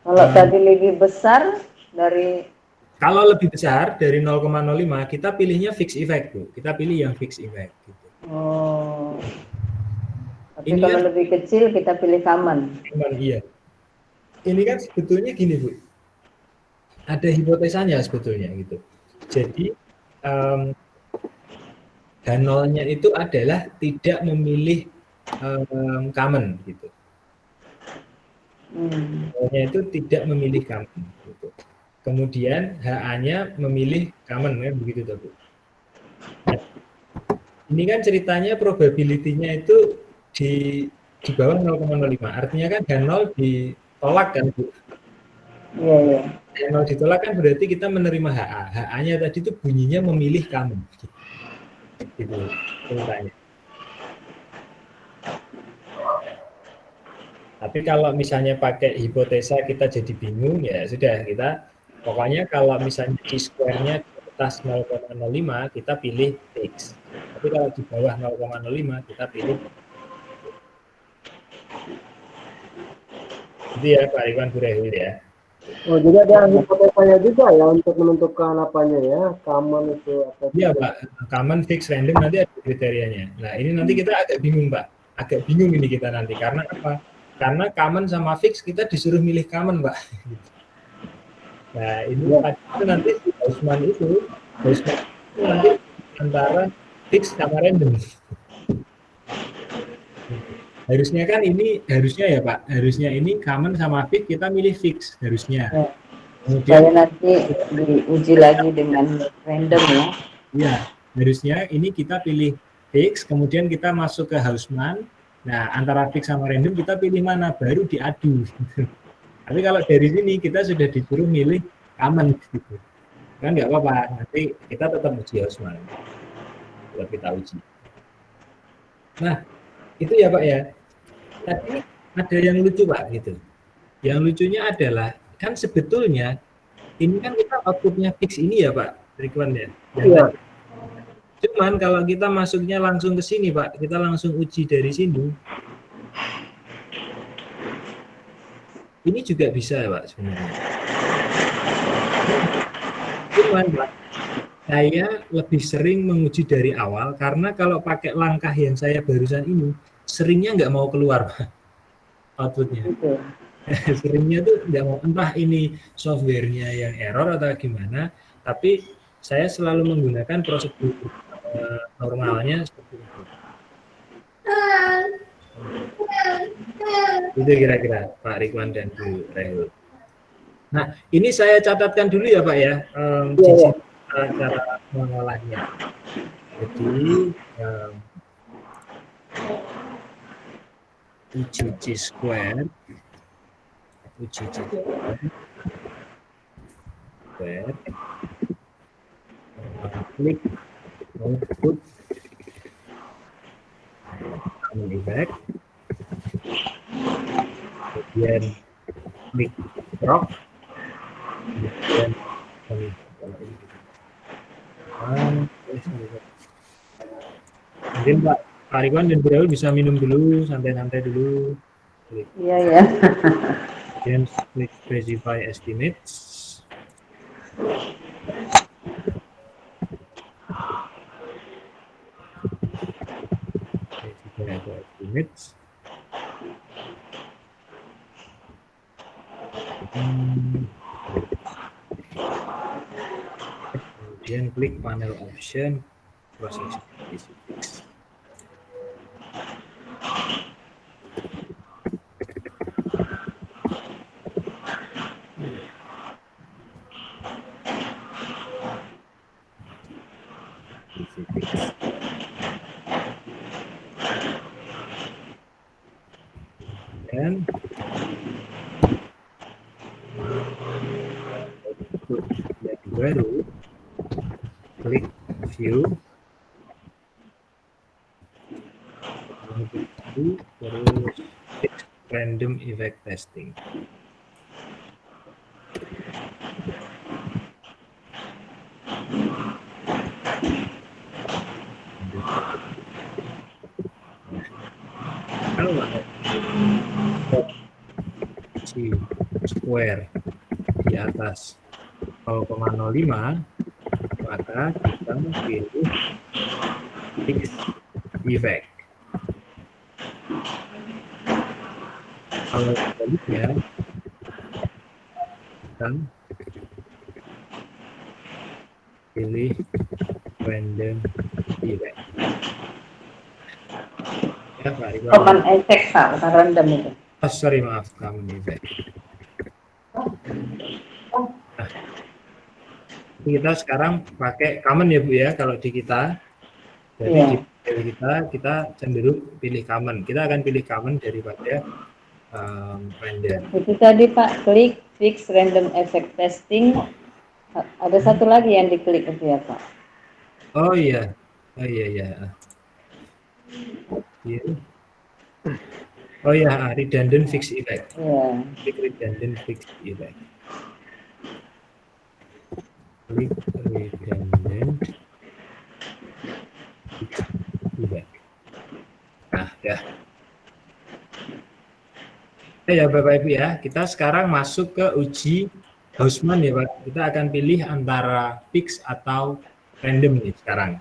Kalau tadi lebih besar dari Kalau lebih besar dari 0,05, kita pilihnya fixed effect, Bu. Kita pilih yang fixed effect. Gitu. oh, tapi Ini kalau kan lebih kecil kita pilih common. common, iya. Ini kan sebetulnya gini, Bu. Ada hipotesanya sebetulnya gitu. Jadi H0-nya itu adalah tidak memilih common gitu. H0-nya itu tidak memilih common gitu. Kemudian HA-nya memilih common, ya begitu tuh, Bu. Nah, ini kan ceritanya probability-nya itu di bawah 0,05. Artinya kan H0 ditolak kan, Bu. Iya, iya. H0 ditolak kan berarti kita menerima HA. HA-nya tadi itu bunyinya memilih common. Gitu ceritanya. Tapi kalau misalnya pakai hipotesa kita jadi bingung, ya sudah, kita pokoknya kalau misalnya chi-square-nya di atas 0,05 kita pilih fix. Tapi kalau di bawah 0,05 kita pilih. Itu ya Pak Iwan Burehul ya. Oh, jadi ada hipotesanya juga ya untuk menentukan apanya ya, common itu atau Iya Pak, common, fix, random nanti ada kriterianya. Nah ini nanti kita agak bingung Pak, agak bingung ini kita nanti, karena apa? Karena common sama fix kita disuruh milih common, Pak. Nah, ini itu nanti Hausman itu nanti antara fix sama random. Harusnya kan ini, harusnya ya Pak, harusnya ini common sama fix kita milih fix, harusnya. Ya. Kemudian nanti diuji lagi dengan random ya. Iya, harusnya ini kita pilih fix, kemudian kita masuk ke Hausman. Nah, antara fix sama random kita pilih mana, baru diadu. Tapi kalau dari sini kita sudah disuruh milih common gitu. Kan nggak apa-apa, nanti kita tetap uji Hausman. Tetap kita uji. Nah, itu ya Pak ya. Tapi ada yang lucu Pak gitu. Yang lucunya adalah, kan sebetulnya ini kan kita outputnya fix ini ya Pak, Rikwan ya. Iya. Cuman kalau kita masuknya langsung ke sini Pak, kita langsung uji dari sini. Ini juga bisa Pak sebenarnya. Cuman Pak, saya lebih sering menguji dari awal karena kalau pakai langkah yang saya barusan ini, seringnya nggak mau keluar Pak, outputnya. Seringnya tuh nggak mau, entah ini softwarenya yang error atau gimana, tapi saya selalu menggunakan prosedur normalnya seperti itu. Itu kira-kira Pak Rikwan dan Bu Rehul. Nah, ini saya catatkan dulu ya Pak ya, cara mengolahnya. Jadi uji chi-square, klik output common effect, kemudian klik proc, kemudian mungkin Pak Rikwan dan Bu Rehul bisa minum dulu, santai-santai dulu. Iya ya. Kemudian klik specify estimates. Estimates. Kemudian klik panel option, processing specifics. Dan yang baru klik view, terus random effect testing. square di atas 0,05, maka kita pilih fixed effect. Kalau sebaliknya, kita pilih random effect. Ya, Pak Ridwan. Common effect, Pak, bukan random itu. Oh, sorry, maaf, common effect. Nah, kita sekarang pakai common ya Bu ya, kalau di kita. Jadi Iya. di dari kita cenderung pilih common. Kita akan pilih common daripada random. Itu tadi Pak, klik fix random effect testing. Ada satu lagi yang diklik itu ya Pak. Oh iya, oh iya. Iya. Oh ya, redundant fixed effect. Iya. Klik redundant fixed effect. Klik redundant fixed effect. Nah, ya. Ya Bapak Ibu ya, kita sekarang masuk ke uji Hausmann ya Pak. Kita akan pilih antara fix atau random nih sekarang.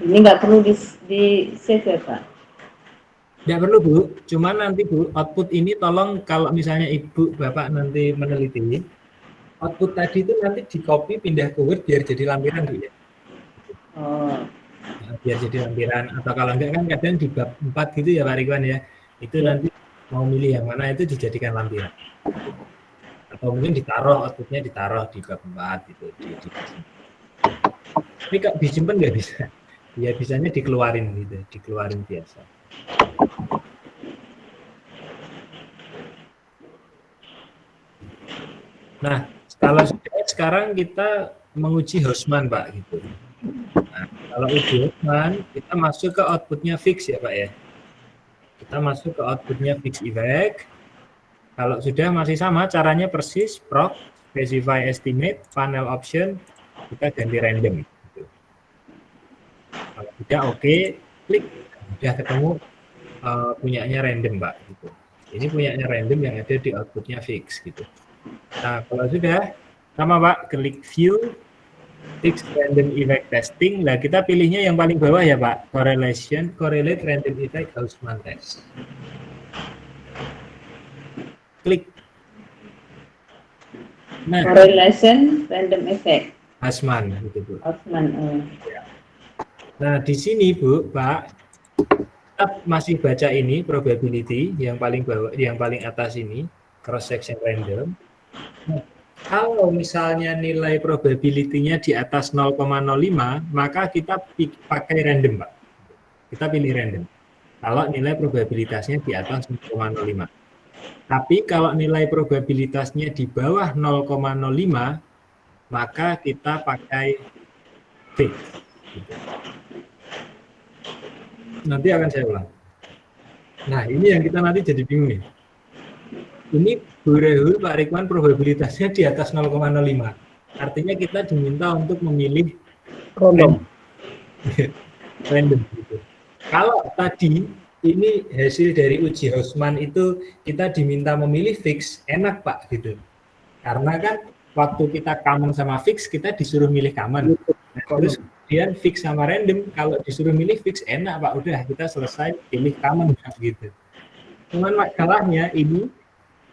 Ini nggak perlu di save ya Pak. Tidak perlu Bu, cuman nanti Bu, output ini tolong kalau misalnya Ibu Bapak nanti meneliti, output tadi itu nanti di copy pindah ke Word biar jadi lampiran Bu ya. Oh. Nah, biar jadi lampiran, atau kalau enggak kan kadang di bab 4 gitu ya Pak Ridwan ya, itu Ya. nanti mau milih yang mana itu dijadikan lampiran. Atau mungkin outputnya ditaruh di bab 4 gitu. Tapi kok disimpan nggak bisa. Ya bisanya dikeluarin gitu, dikeluarin biasa. Nah, kalau sekarang kita menguji Hausmann Pak gitu. Nah, kalau uji Hausmann kita masuk ke outputnya fix ya Pak ya. Kita masuk ke outputnya fix effect. Kalau sudah masih sama caranya persis, proc, specify estimate, panel option, kita ganti random. Gitu. Kalau sudah oke, klik, sudah ketemu punyanya random Pak. Gitu. Ini punyanya random yang ada di outputnya fix gitu. Nah kalau sudah sama Pak, klik view, fix random effect testing. Nah kita pilihnya yang paling bawah ya Pak, correlate random effect Hausmann test. Klik. Nah, correlation random effect. Hausmann gitu Bu. Hausmann. Nah di sini Bu, Pak, kita masih baca ini probability yang paling bawah, yang paling atas ini cross section random. Nah, kalau misalnya nilai probability-nya di atas 0,05, maka kita pakai random Pak. Kita pilih random. Kalau nilai probabilitasnya di atas 0,05. Tapi kalau nilai probabilitasnya di bawah 0,05, maka kita pakai fix. Nanti akan saya ulang. Nah, ini yang kita nanti jadi bingung nih. Ini Bu Rehul, Pak Ridwan probabilitasnya di atas 0,05. Artinya kita diminta untuk memilih random gitu. Kalau tadi ini hasil dari uji Hausmann itu kita diminta memilih fix, enak Pak gitu. Karena kan waktu kita common sama fix kita disuruh milih common. Nah, terus kemudian fix sama random kalau disuruh milih fix enak Pak, udah kita selesai pilih common gitu. Cuman masalahnya ini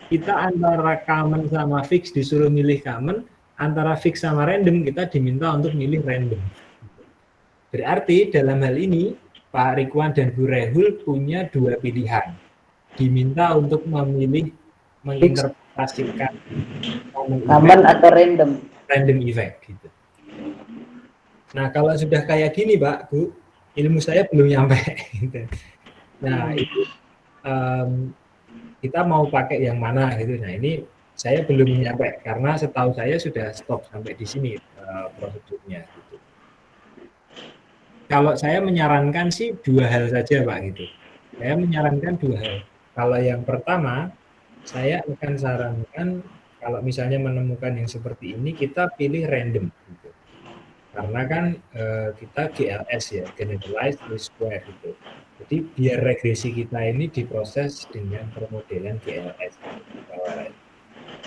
kita antara common sama fix disuruh milih common, antara fix sama random kita diminta untuk milih random. Berarti dalam hal ini Pak Ridwan dan Bu Rehul punya dua pilihan. Diminta untuk memilih menginterpretasikan common atau random effect gitu. Nah, kalau sudah kayak gini Pak, Bu, ilmu saya belum nyampe gitu. Nah, itu kita mau pakai yang mana gitu. Nah, ini saya belum nyampe karena setahu saya sudah stop sampai di sini prosedurnya gitu. Kalau saya menyarankan sih dua hal saja Pak gitu. Saya menyarankan dua hal. Kalau yang pertama, saya akan sarankan kalau misalnya menemukan yang seperti ini, kita pilih random. Gitu. Karena kan kita GLS ya, generalized least square gitu. Jadi biar regresi kita ini diproses dengan permodelan GLS.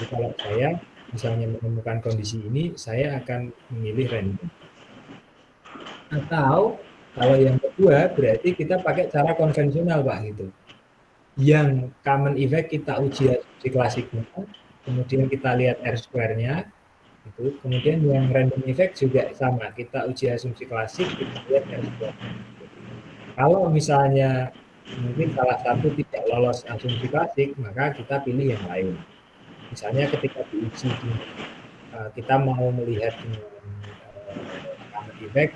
Jadi kalau saya misalnya menemukan kondisi ini, saya akan memilih random. Atau kalau yang kedua, berarti kita pakai cara konvensional, Pak, gitu. Yang common effect kita uji asumsi klasiknya, kemudian kita lihat R-square-nya, gitu. Kemudian yang random effect juga sama, kita uji asumsi klasik, kita lihat R-square. Kalau misalnya mungkin salah satu tidak lolos asumsi klasik, maka kita pilih yang lain. Misalnya ketika diuji, kita mau melihat dengan common effect,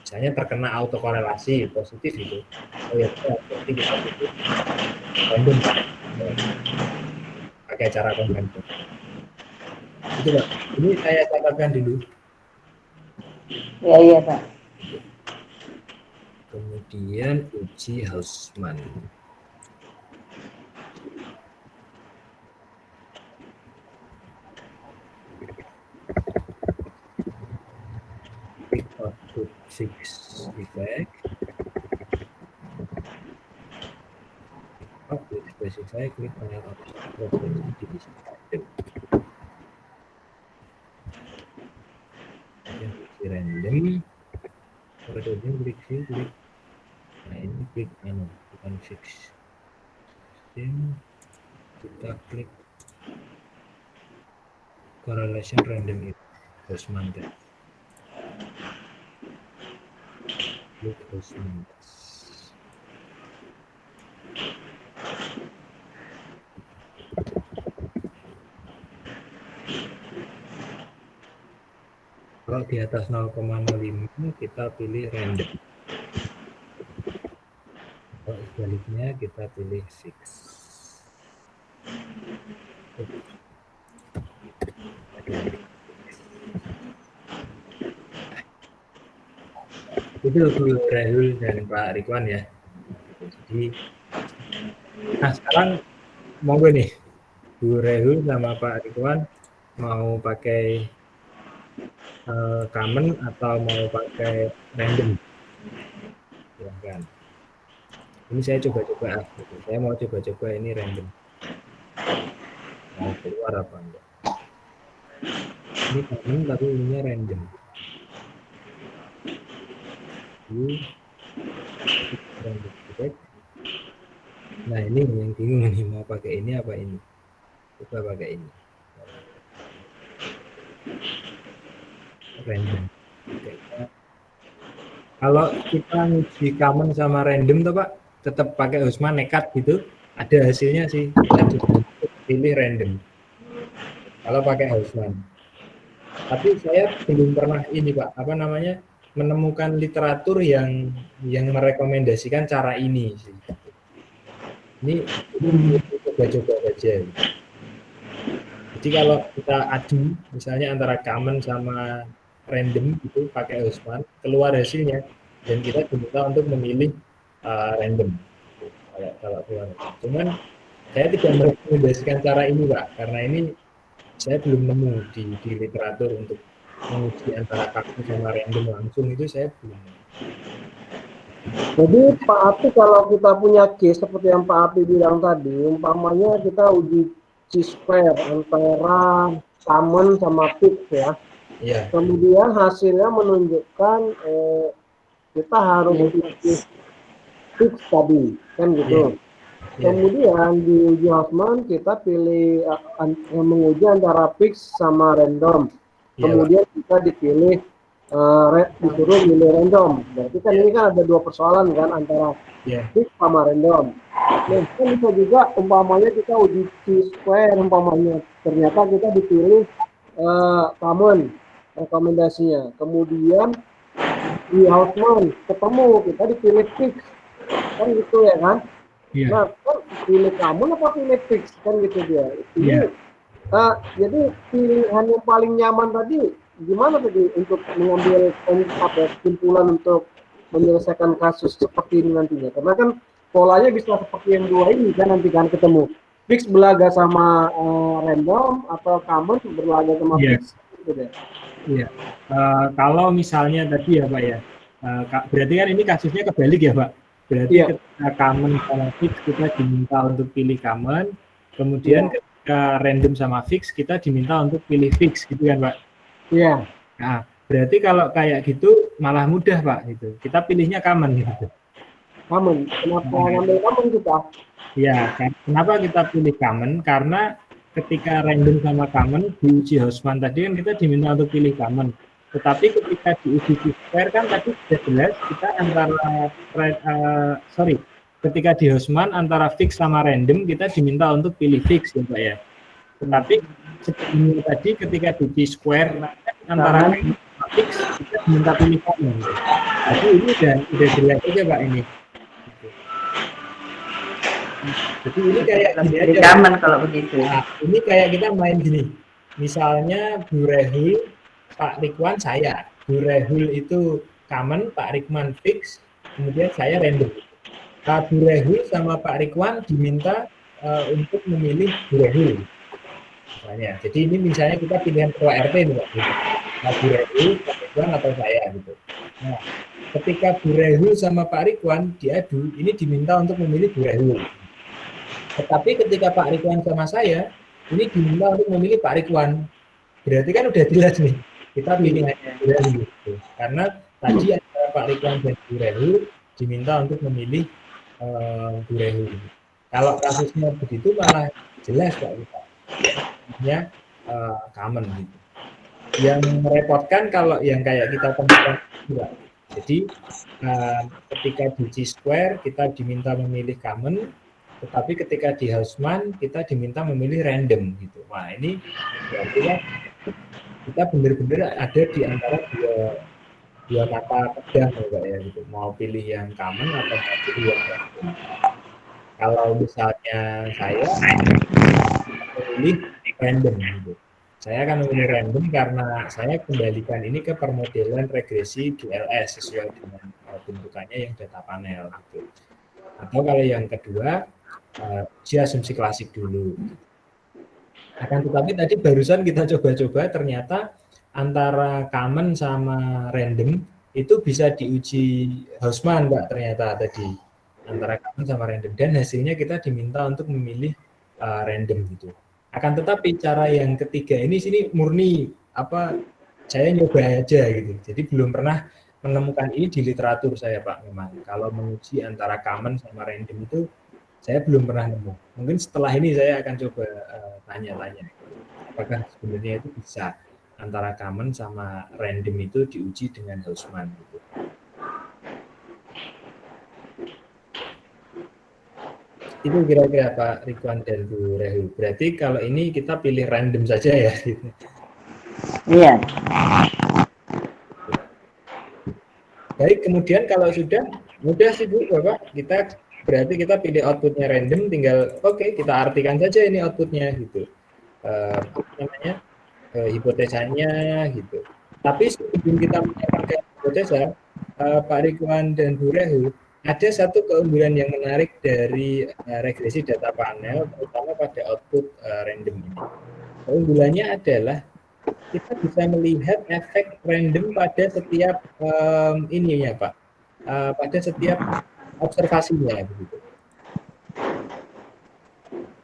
misalnya terkena autokorelasi positif itu, oh ya berarti kita pilih random pakai cara konvensional. Itu Pak, ini saya catatkan dulu. Ya, iya Pak. Kemudian uji Hausman. Pick output fixed effect. Output specify klik panel option property divisi random. Kemudian divisi random. Kemudian klik view, klik. Nah ini klik bukan fix. Kita klik correlation random itu Hausman test. Klik Hausman test. Kalau di atas 0,05 kita pilih random. Kalau sebaliknya kita pilih fix. Itu Bu Rahul dan Pak Ridwan ya. Jadi, nah sekarang monggo nih Bu Rahul sama Pak Ridwan mau pakai common atau mau pakai random. Silahkan. Ini saya coba-coba, saya mau coba-coba ini random. Mau keluar apa enggak? Ini common tapi ininya random. Nah ini yang bingung nih, mau pakai ini apa ini? Coba pakai ini. Random. Kalau kita nguji common sama random tuh Pak, tetap pakai Hausman nekat gitu, ada hasilnya sih. Kita pilih random. Kalau pakai Hausman. Tapi saya belum pernah ini Pak, apa namanya, menemukan literatur yang merekomendasikan cara ini sih. Ini coba-coba saja. Jadi kalau kita adu, misalnya antara common sama random itu pakai Hausman, keluar hasilnya dan kita diminta untuk memilih random. Kalau keluar. Cuman saya tidak merekomendasikan cara ini Pak, karena ini saya belum nemu di literatur untuk menguji antara common sama random langsung, itu saya belum. Jadi Pak Api, kalau kita punya case seperti yang Pak Api bilang tadi, umpamanya kita uji C-square antara common sama fix ya. Iya. Kemudian hasilnya menunjukkan kita harus pilih fix tadi, kan gitu. Yeah. Kemudian di uji Hausman kita pilih menguji antara fix sama random. Kemudian kita dipilih disuruh milih random. Berarti kan ini kan ada dua persoalan kan antara fix sama random. Nah, kan bisa juga umpamanya kita uji C-square umpamanya ternyata kita dipilih common rekomendasinya. Kemudian di Hausman ketemu kita dipilih fix, kan gitu ya kan? Yeah. Nah, kan pilih common apa pilih fix, kan gitu dia. Jadi pilihan yang paling nyaman tadi gimana tadi untuk mengambil kesimpulan untuk menyelesaikan kasus seperti ini nantinya? Karena kan polanya bisa seperti yang dua ini kan nanti kan ketemu fix belaga sama random atau common berlaga sama fix. Gitu ya. Iya. Kalau misalnya tadi ya Pak ya, berarti kan ini kasusnya kebalik ya Pak. Berarti ketika common sama fix kita diminta untuk pilih common, kemudian ketika ketika random sama fix kita diminta untuk pilih fix gitu kan Pak. Iya. Nah, berarti kalau kayak gitu malah mudah Pak gitu. Kita pilihnya common gitu. Common. Kenapa ngambil common kita? Ya, kenapa kita pilih common? Karena ketika random sama common diuji Hausmann tadi kan kita diminta untuk pilih common. Tetapi ketika diuji square kan tadi sudah jelas kita antara ketika di Hausmann antara fix sama random kita diminta untuk pilih fix ya Pak ya. Tetapi sebelumnya tadi ketika diuji square antara fix kita diminta pilih common. Jadi ini udah jelas aja Pak ini. Jadi ini kayak gini aja. Common kalau begitu. Nah, ini kayak kita main gini. Misalnya Bu Rehul, Pak Rikwan, saya. Bu Rehul itu common, Pak Rikwan fix, kemudian saya random. Nah, Bu Rehul sama Pak Rikwan diminta untuk memilih Bu Rehul. Misalnya. Jadi ini misalnya kita pilihan ketua RT nih Pak. Nah, Bu Rehul, Pak Rikwan atau saya gitu. Nah, ketika Bu Rehul sama Pak Rikwan diadu, ini diminta untuk memilih Bu Rehul. Tetapi ketika Pak Rikwan sama saya, ini diminta untuk memilih Pak Rikwan. Berarti kan udah jelas nih, kita pilih hanya Bu Rehul. Gitu. Karena tadi antara Pak Rikwan dan Bu Rehul diminta untuk memilih Bu Rehul. Kalau kasusnya begitu malah jelas Pak kita. Hanya common gitu. Yang merepotkan kalau yang kayak kita temukan juga. Jadi ketika di G-square kita diminta memilih common, tetapi ketika di Hausmann kita diminta memilih random gitu. Wah ini berarti ya kita benar-benar ada di antara dua kata pedang ya gitu. Mau pilih yang common atau mau pilih yang random. Kalau misalnya saya memilih random gitu. Saya akan memilih random karena saya kembalikan ini ke permodelan regresi DLS sesuai dengan bentukannya yang data panel gitu. Atau kalau yang kedua uji asumsi klasik dulu. Akan tetapi tadi barusan kita coba-coba ternyata antara common sama random itu bisa diuji Hausmann Mbak ternyata tadi antara common sama random dan hasilnya kita diminta untuk memilih random gitu. Akan tetapi cara yang ketiga ini sini murni saya nyoba aja gitu. Jadi belum pernah menemukan ini di literatur saya Pak memang. Kalau menguji antara common sama random itu saya belum pernah nemu. Mungkin setelah ini saya akan coba tanya-tanya. Apakah sebenarnya itu bisa antara common sama random itu diuji dengan Hausmann gitu. Itu kira-kira Pak Rikwan dan Bu Rehul. Berarti kalau ini kita pilih random saja ya. Gitu. Iya. Baik, kemudian kalau sudah mudah sih Bu, Bapak, berarti kita pilih outputnya random, tinggal kita artikan saja ini outputnya gitu. Hipotesanya gitu. Tapi sebelum kita menyampaikan hipotesa, Pak Rikwan dan Bu Rehul, ada satu keunggulan yang menarik dari regresi data panel, terutama pada output random ini. Keunggulannya adalah kita bisa melihat efek random pada setiap Pak, pada setiap observasinya begitu.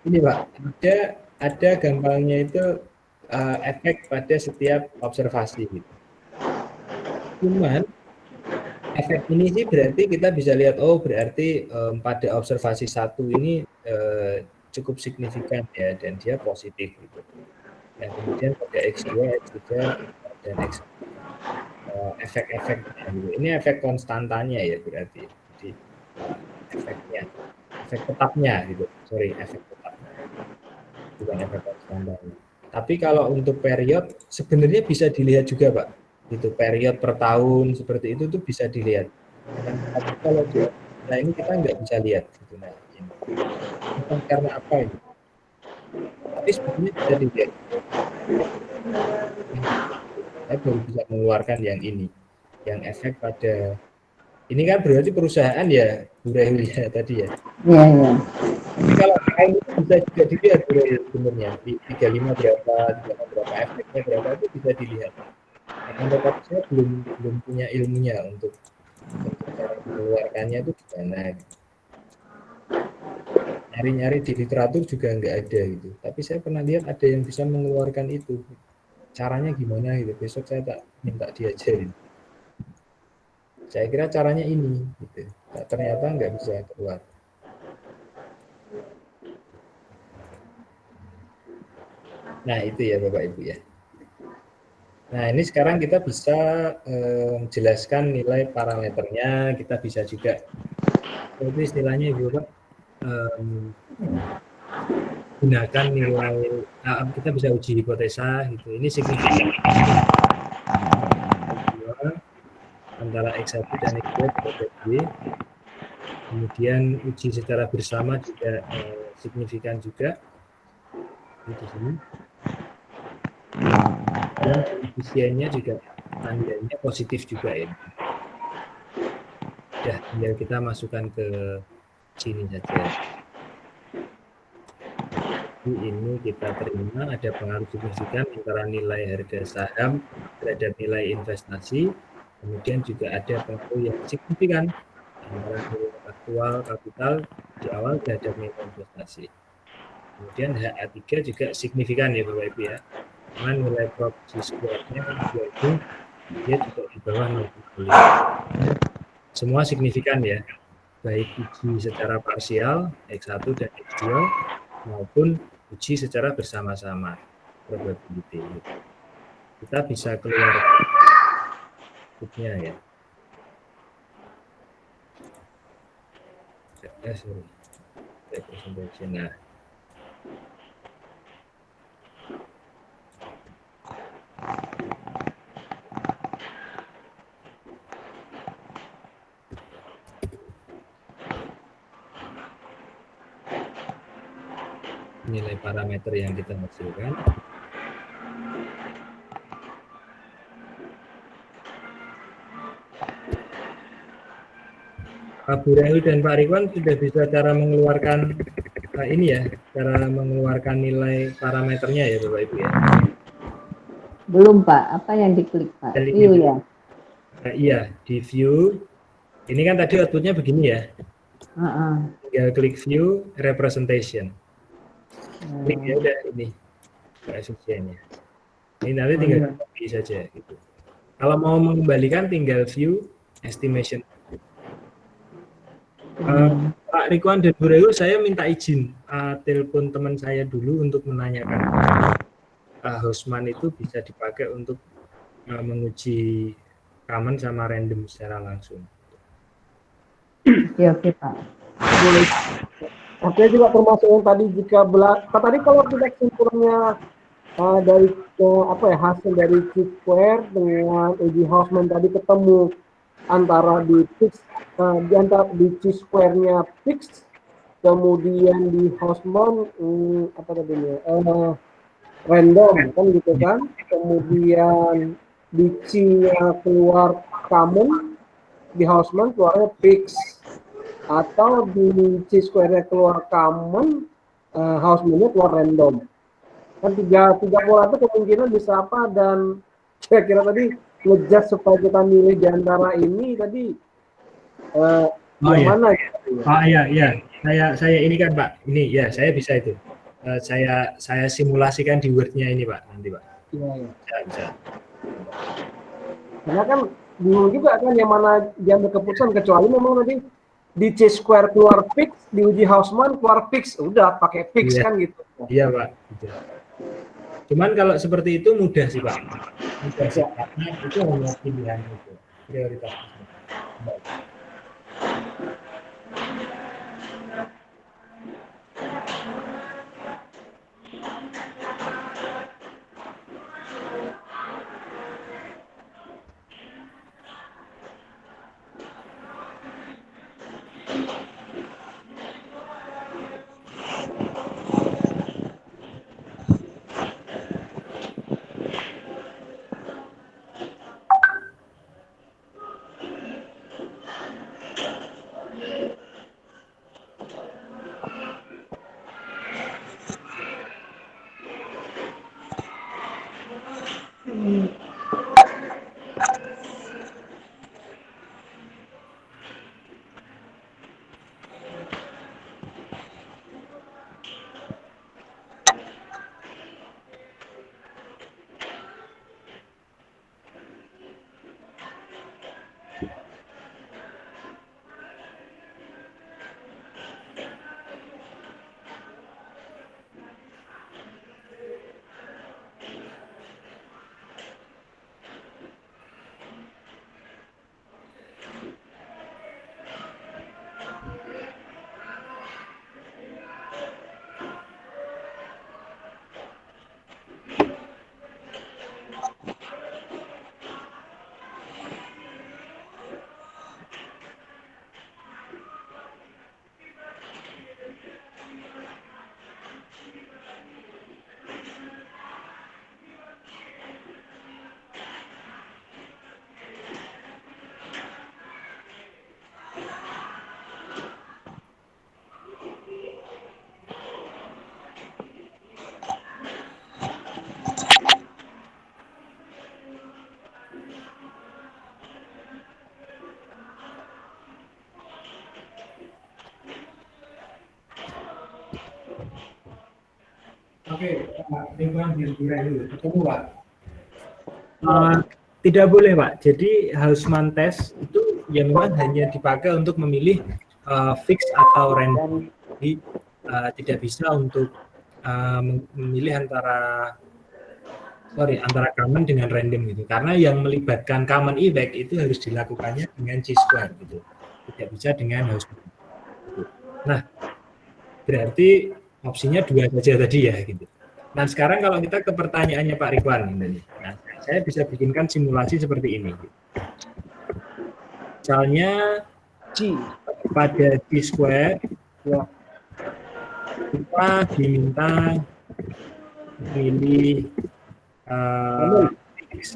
Ini Pak, ada gampangnya itu efek pada setiap observasi gitu. Cuman efek ini sih berarti kita bisa lihat berarti pada observasi satu ini cukup signifikan ya dan dia positif gitu. Dan kemudian pada X2, X3 dan X efek-efeknya gitu. Ini efek konstantanya ya berarti. Jadi efek tetapnya gitu. Efek tetapnya. Bukan efek konstantanya. Tapi kalau untuk period sebenarnya bisa dilihat juga Pak. Itu period per tahun seperti itu tuh bisa dilihat. Tapi kalau ini kita nggak bisa lihat gitu nah. Bukan karena apa ini? Tapi sebenarnya bisa dilihat. Saya baru bisa mengeluarkan yang ini, yang efek pada ini kan berarti perusahaan ya Bu Rehul ya tadi ya. Iya, iya. Tapi kalau lain itu bisa juga dilihat Bu Rehul sebenarnya di 35 berapa efeknya berapa itu bisa dilihat. Akan tetapi saya belum punya ilmunya untuk cara mengeluarkannya itu gimana. Nyari-nyari di literatur juga nggak ada gitu. Tapi saya pernah lihat ada yang bisa mengeluarkan itu. Caranya gimana gitu. Besok saya tak minta diajarin. Saya kira caranya ini gitu. Ternyata nggak bisa keluar. Nah, itu ya Bapak Ibu ya. Nah, ini sekarang kita bisa jelaskan nilai parameternya, kita bisa juga itu istilahnya Ibu Bapak gunakan nilai kita bisa uji hipotesa gitu. Ini signifikan antara X1 dan X2 pada Y. Kemudian uji secara bersama juga signifikan juga di sini. Dan koefisiennya juga tandanya positif juga ya. Ya, tinggal kita masukkan ke sini saja. Jadi ini kita terima ada pengaruh signifikan antara nilai harga saham terhadap nilai investasi. Kemudian juga ada pengaruh yang signifikan antara nilai aktual kapital di awal terhadap nilai investasi. Kemudian HA3 juga signifikan ya Bapak Ibu ya. Karena nilai proxy square-nya dia juga di bawah 0,5. Semua signifikan ya. Baik uji secara parsial X1 dan X2 maupun uji secara bersama-sama probability. Kita bisa keluar ya. Representation. Nah, nilai parameter yang kita hasilkan. Pak Buraihu dan Pak Rikwan sudah bisa cara mengeluarkan ini ya, cara mengeluarkan nilai parameternya ya Bapak Ibu ya. Belum Pak, apa yang diklik Pak? View ya? Iya, di view. Ini kan tadi outputnya begini ya. Tinggal klik view representation. Klik ya udah ini koefisiennya. Ini nanti tinggal copy saja gitu. Kalau mau mengembalikan tinggal view estimation. Pak Rikwan dan Bu Reul, saya minta izin telepon teman saya dulu untuk menanyakan Hausman itu bisa dipakai untuk menguji common sama random secara langsung. Oke Pak. Boleh. Oke, juga termasuk yang tadi jika tadi kalau kita kesimpulannya dari hasil dari Chi-square dengan uji Hausman tadi ketemu antara di fix di Chi-square-nya fix, kemudian di Hausman random kan gitu kan, kemudian di Chi-nya keluar common, di Hausman keluarnya fix, atau di Chi-square-nya keluar common, Hausman-nya keluar random. Kan tiga pola itu kemungkinan bisa apa, dan kira-kira tadi ngejudge supaya kita milih di antara ini tadi yang mana gitu. Saya ini kan Pak, ini ya saya bisa itu. Saya simulasikan di Word-nya ini Pak, nanti Pak. Iya. Bisa. Karena kan bingung juga kan yang mana diambil keputusan, kecuali memang tadi di Chi-square keluar fix, di uji Hausman keluar fix, udah pakai fix kan gitu. Iya Pak. Gitu. Cuman kalau seperti itu mudah sih Pak. Mudah sih, karena itu hanya pilihan itu, prioritas. Oke, Pak, lingkungan kira-kira dulu. Ketemu, Pak. Tidak boleh, Pak. Jadi Houseman test itu ya memang hanya dipakai untuk memilih fix atau random. Jadi tidak bisa untuk memilih antara common dengan random gitu. Karena yang melibatkan common effect itu harus dilakukannya dengan chi-square gitu. Tidak bisa dengan Houseman. Nah, berarti opsinya 2 saja tadi ya gitu. Nah, sekarang kalau kita ke pertanyaannya Pak Ridwan ini. Nah, saya bisa bikinkan simulasi seperti ini. Misalnya pada chi-square Ya. kita diminta pilih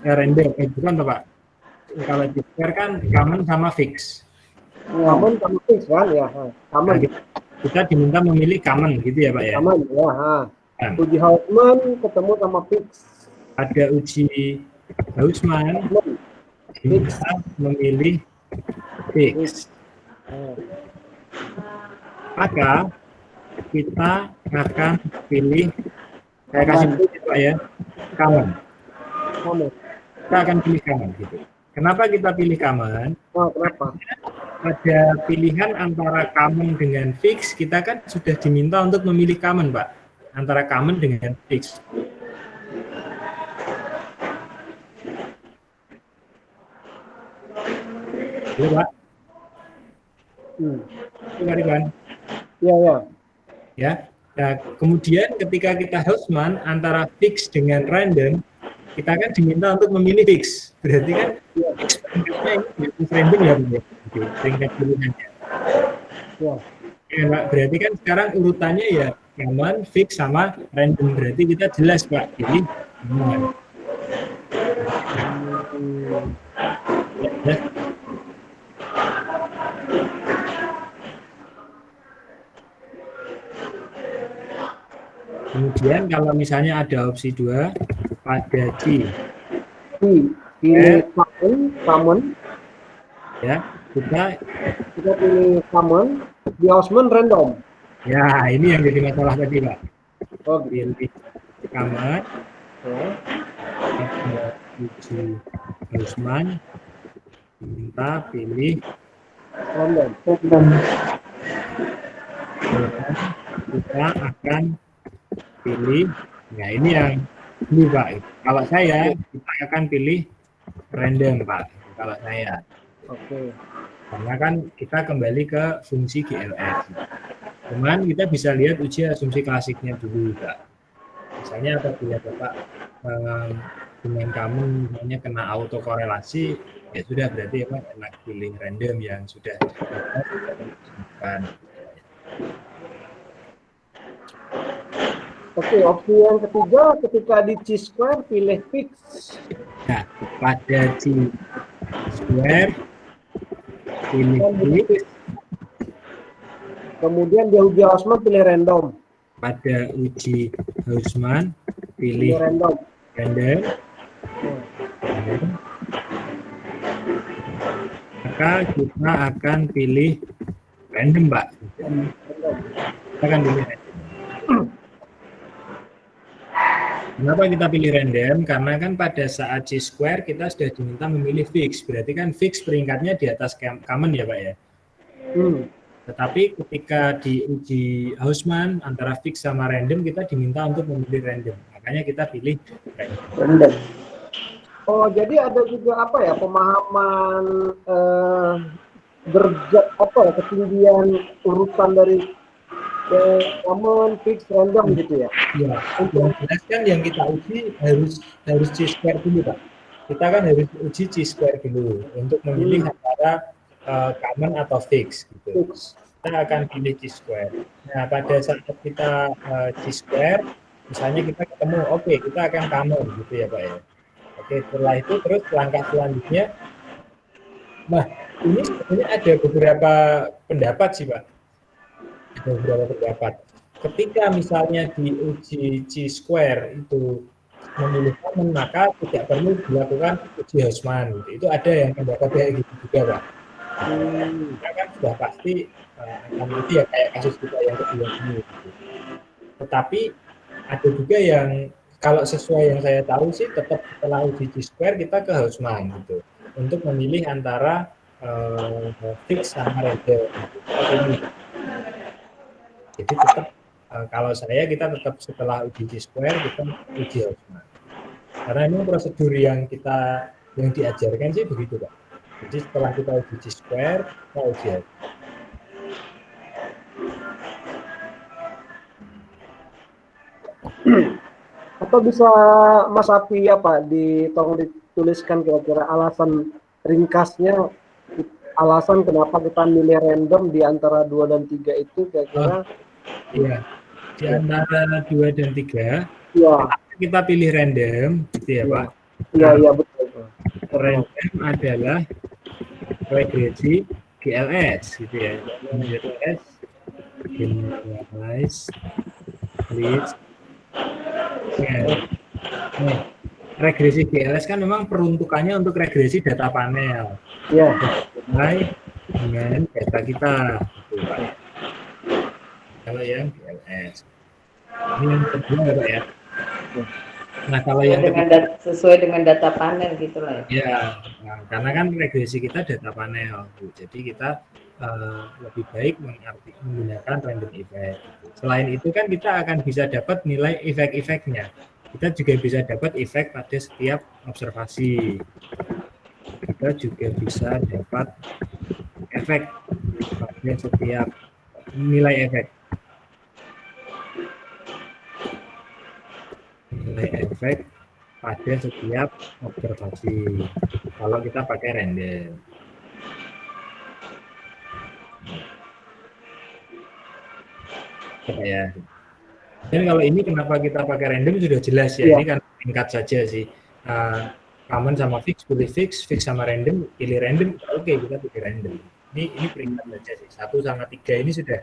random, bukan Pak. Kalau chi-square kan common sama fix. Common sama fix kan ya. Common. Nah, kita diminta memilih common gitu ya Pak ya. Common ya. Uji Houseman ketemu sama fix. Ada uji Houseman diminta memilih fix. Maka kita akan pilih, saya kasih pilih Pak ya, common. Kita akan pilih common gitu. Kenapa kita pilih common? Kenapa? Pada pilihan antara common dengan fix, kita kan sudah diminta untuk memilih common, Pak. Antara common dengan fix. Ya, Pak. Kan? Ya. Ya. Nah, kemudian ketika kita Houseman antara fix dengan random, kita kan diminta untuk memilih fix. Berarti kan fix random ya, peringkat pilihannya. Ya, Pak. Berarti kan sekarang urutannya ya common, fix sama random. Berarti kita jelas Pak, pilih common. Ya. Kemudian kalau misalnya ada opsi 2 pada pilih common ya, kita pilih common, di Houseman random. Ya, ini yang jadi masalah tadi Pak. Pilih common, uji Houseman, minta pilih random. Kita akan pilih, nah ini yang ini Pak. Kalau saya, kita akan pilih random Pak. Kalau saya, karena kan kita kembali ke fungsi GLS. Cuman kita bisa lihat uji asumsi klasiknya dulu Pak. Misalnya apabila Bapak dengan kamu misalnya kena autokorelasi, ya sudah berarti Pak enak pilih random yang sudah disebutkan. Opsi yang ketiga ketika di chi-square pilih fix. Nah, pada chi-square pilih fix. Kemudian di uji Houseman pilih random. Pada uji Houseman pilih random. Maka kita akan pilih random, Pak. Kita akan pilih random. Kenapa kita pilih random? Karena kan pada saat chi-square kita sudah diminta memilih fix. Berarti kan fix peringkatnya di atas common ya Pak ya? Tetapi ketika di uji Houseman antara fix sama random kita diminta untuk memilih random. Makanya kita pilih random. Oh, jadi ada juga apa ya, pemahaman ketinggian urutan dari common, fix, random gitu ya? Iya. Untuk menjelaskan yang kita uji harus chi-square dulu Pak. Kita kan harus uji chi-square dulu untuk memilih antara common atau fix gitu. Kita akan pilih chi-square. Nah, pada saat kita chi-square, misalnya kita ketemu, kita akan common gitu ya Pak ya. Setelah itu terus langkah selanjutnya, nah ini sebenarnya ada beberapa pendapat sih Pak. Ada beberapa pendapat. Ketika misalnya di uji chi-square itu memilih common, maka tidak perlu dilakukan uji Houseman. Itu ada yang pendapat kayak gitu juga Pak. Kita kan sudah pasti akan itu ya kayak kasus kita yang kedua ini. Tetapi ada juga yang kalau sesuai yang saya tahu sih tetap setelah uji G-square kita ke Hausmann gitu untuk memilih antara fix sama random gitu. Kita pilih. Jadi tetap kalau saya kita tetap setelah uji G-square kita uji Hausmann. Karena ini prosedur yang diajarkan sih begitu Pak. Jadi setelah kita uji G-square kita uji Hausmann. Atau bisa Mas Api tolong dituliskan kira-kira alasan ringkasnya, alasan kenapa kita milih random di antara 2 dan 3 itu kira-kira. Iya, di antara 2 dan 3 ya, kita pilih random gitu ya Pak. Iya betul. Random adalah regresi GLS gitu ya. GLS generalize list. Nih, regresi GLS kan memang peruntukannya untuk regresi data panel. Ya. Mulai dengan data kita, gitu, Pak. Kalau yang GLS, ini yang kedua ya Pak ya. Nah kalau yang sesuai dengan data panel gitulah ya. Ya, nah, karena kan regresi kita data panel, Bu. Jadi kita lebih baik menggunakan random effect. Selain itu kan kita akan bisa dapat nilai efek-efeknya. Kita juga bisa dapat efek pada setiap observasi. Kita juga bisa dapat efek pada setiap nilai efek. Nilai efek pada setiap observasi. Kalau kita pakai random. Ya. Dan kalau ini kenapa kita pakai random sudah jelas ya. Ini kan singkat saja sih. Common sama fix, pilih fix sama random, pilih random. Oke, kita pilih random. Ini peringkat saja sih. 1 sama 3 ini sudah.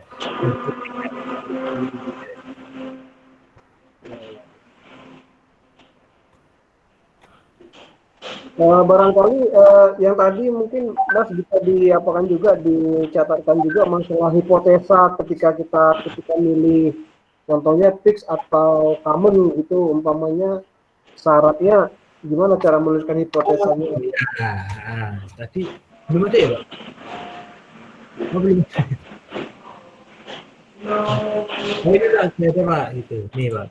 Barangkali yang tadi mungkin Mas bisa diapakan juga, dicatatkan juga masalah hipotesa ketika milih contohnya fix atau common gitu, umpamanya syaratnya gimana cara menuliskan hipotesanya. Tadi belum ada ya Pak? Belum. Ini ada Pak, itu nih Pak.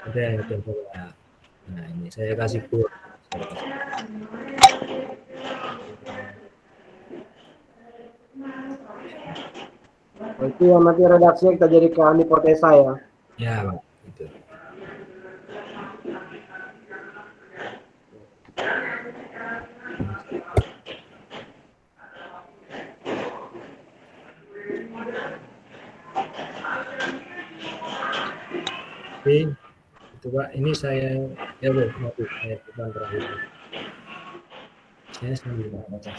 Ada Pak. Nah ini saya kasih buat. Itu yang nanti redaksinya kita jadikan hipotesa ya. Ya Pak, itu. Oke, itu Pak, ini saya saya bukan terakhir. Saya sambil baca.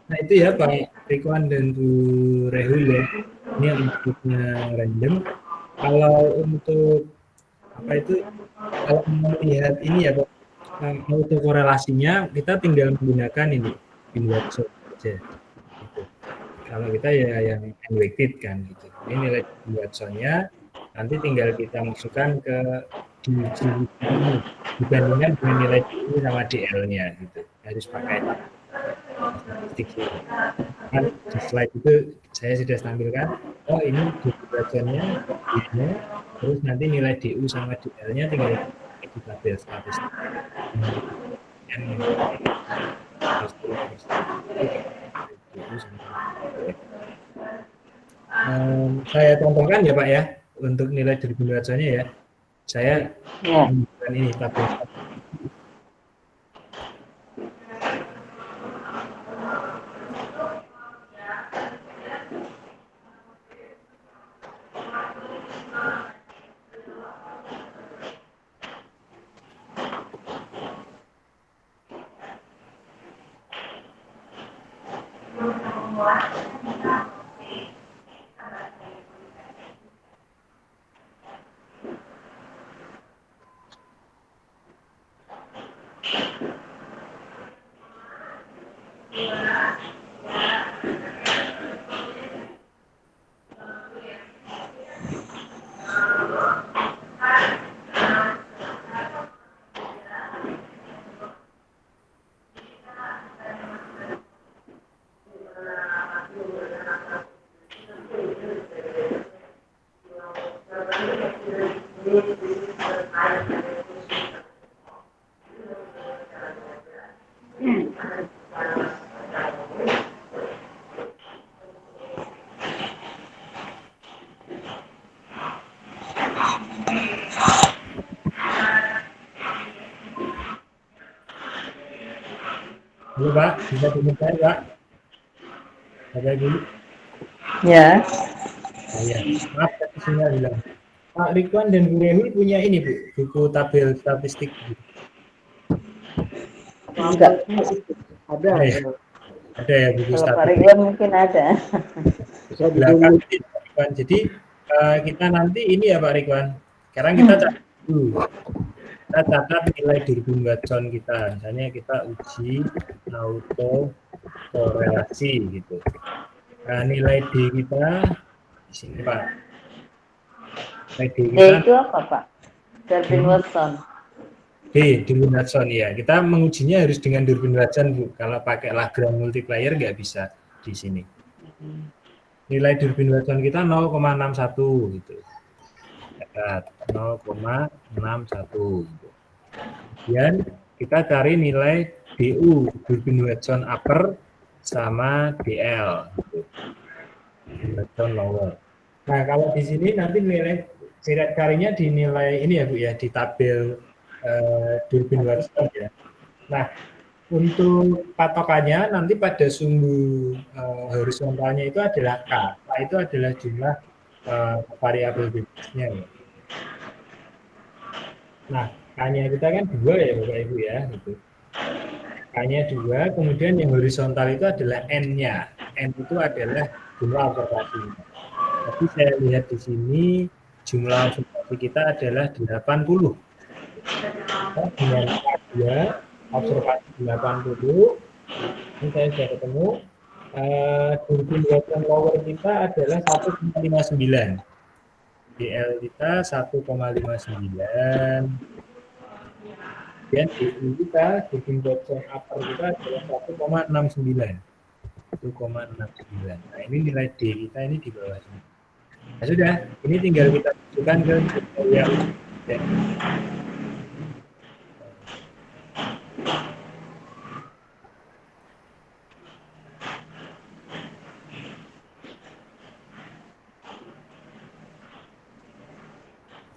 Nah itu ya Pak Rikwan dan Bu Rehul ya. Ini yang inputnya random. Kalau untuk kalau melihat ini ya Pak, autokorelasinya kita tinggal menggunakan ini Watson saja. Gitu. Kalau kita ya yang unweighted kan gitu. Ini nilai Watsonnya nanti tinggal kita masukkan ke dibandingkan dengan nilai D sama DL-nya gitu. Harus pakai kan di slide itu saya sudah tampilkan, oh ini distribusinya, terus nanti nilai DU sama DL-nya tinggal di tabel statistik. Saya contohkan ya Pak ya, untuk nilai distribusinya ya, saya menunjukkan ini tabel statistik. Halo Pak, bisa dengar saya Pak? Bapak Ibu? Ya. Saya, maaf tadi sinyal hilang. Pak Ridwan dan Bu Remi punya ini Bu, buku tabel statistik. Enggak. Ada. Ya. Ada ya buku Kalau Pak statistik. Ridwan mungkin ada. Bisa Belakang didownload. ini Pak Ridwan. Jadi kita nanti ini ya Pak Ridwan. Sekarang kita catat dulu. Kita catat nilai Durbin Watson kita. Misalnya kita uji auto korelasi gitu. Nah, nilai D kita di sini Pak. Nilai D D kita itu apa Pak? Durbin Watson. D, Durbin Watson ya. Kita mengujinya harus dengan Durbin Watson Bu. Kalau pakai Lagrange multiplier nggak bisa di sini. Nilai Durbin Watson kita 0,61 gitu. 0,61 gitu. Kemudian kita cari nilai DU, Durbin Watson upper sama DL gitu. Durbin Watson lower. Nah, kalau di sini nanti nilai carinya di nilai ini ya Bu ya, di tabel Durbin Watson ya. Nah, untuk patokannya nanti pada sumbu horizontalnya itu adalah K. K itu adalah jumlah variabel bebasnya. Ya. Nah, K-nya kita kan 2 ya Bapak Ibu ya. Gitu. K-nya 2, kemudian yang horizontal itu adalah N-nya. N itu adalah jumlah observasi. Tapi saya lihat di sini jumlah observasi kita adalah 80. Nah, dengan K2, observasi 80, ini saya sudah ketemu. Durbin Watson lower kita adalah 1,59. DL kita 1,59. Dan DU kita, Durbin Watson upper kita adalah 1,69. 1,69. Nah, ini nilai D kita ini di bawah sini. Nah, sudah, ini tinggal kita masukkan ke tutorial. Ya.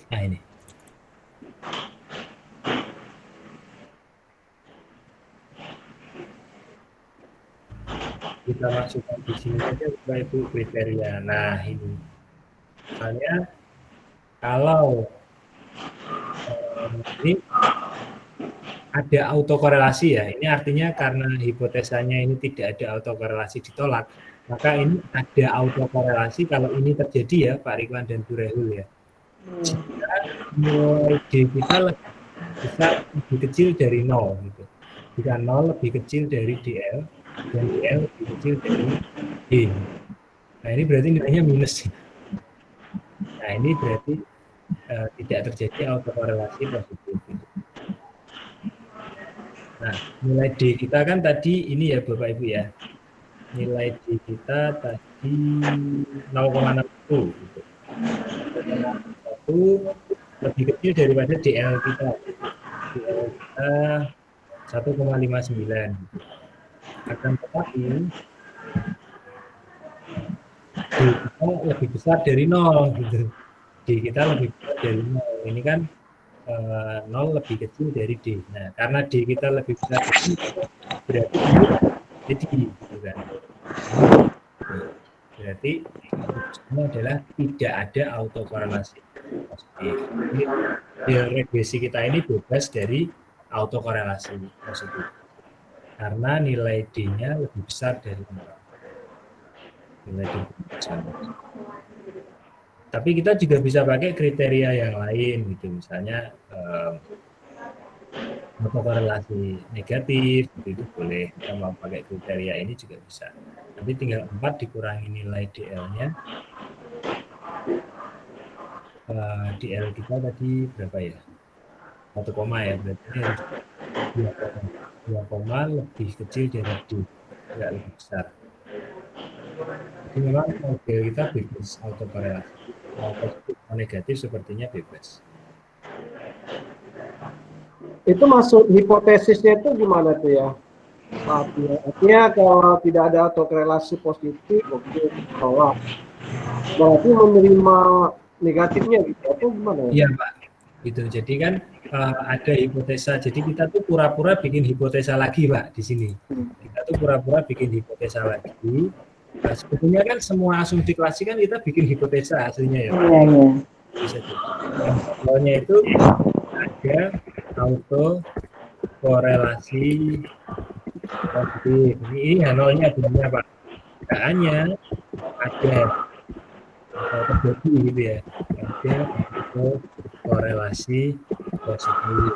Nah, ini. Kita masukkan di sini saja Bapak Ibu kriteria. Nah, ini. Misalnya kalau ini ada autokorelasi ya, ini artinya karena hipotesanya ini tidak ada autokorelasi ditolak, maka ini ada autokorelasi kalau ini terjadi ya Pak Ridwan dan Bu Rehul ya. Jika nilai D kita lebih kecil dari 0 gitu. Jika 0 lebih kecil dari DL dan DL lebih kecil dari D. Nah, ini berarti nilainya minus. Nah, ini berarti tidak terjadi autokorelasi positif. Nah, nilai D kita kan tadi ini ya Bapak Ibu ya. Nilai D kita tadi 0,61 gitu. 0,61 lebih kecil daripada DL kita. DL kita 1,59 gitu. Akan tetapi D kita lebih besar dari 0 gitu. D kita lebih besar dari 0. Ini kan 0 lebih kecil dari D. Nah, karena D kita lebih besar dari 0, berarti ini jadi gitu kan. Berarti ini adalah tidak ada autokorelasi positif. Regresi kita ini bebas dari autokorelasi positif. Karena nilai D-nya lebih besar dari 0. nilai distribusi. Tapi kita juga bisa pakai kriteria yang lain gitu, misalnya autokorelasi negatif itu boleh, kita mau pakai kriteria ini juga bisa. Nanti tinggal 4 dikurangi nilai DL-nya. DL kita tadi berapa ya? 1 koma ya, berarti ini harus 2 koma lebih kecil dari D, tidak lebih besar. Jadi memang model kita bebas autokorelasi. Mau positif mau negatif sepertinya bebas. Itu masuk hipotesisnya itu gimana tuh ya? Artinya kalau tidak ada autokorelasi positif, oke, tolak. Berarti menerima negatifnya gitu, atau gimana? Iya Pak, gitu. Jadi kan ada hipotesa. Jadi kita tuh pura-pura bikin hipotesa lagi Pak di sini. Kita tuh pura-pura bikin hipotesa lagi. Nah, sebetulnya kan semua asumsi klasik kan kita bikin hipotesa aslinya ya. Iya, iya. Bisa jadi. Awalnya itu ada auto korelasi positif. Ini nolnya bunyinya Pak. Hanya ada terjadi gitu ya. Ada auto korelasi positif.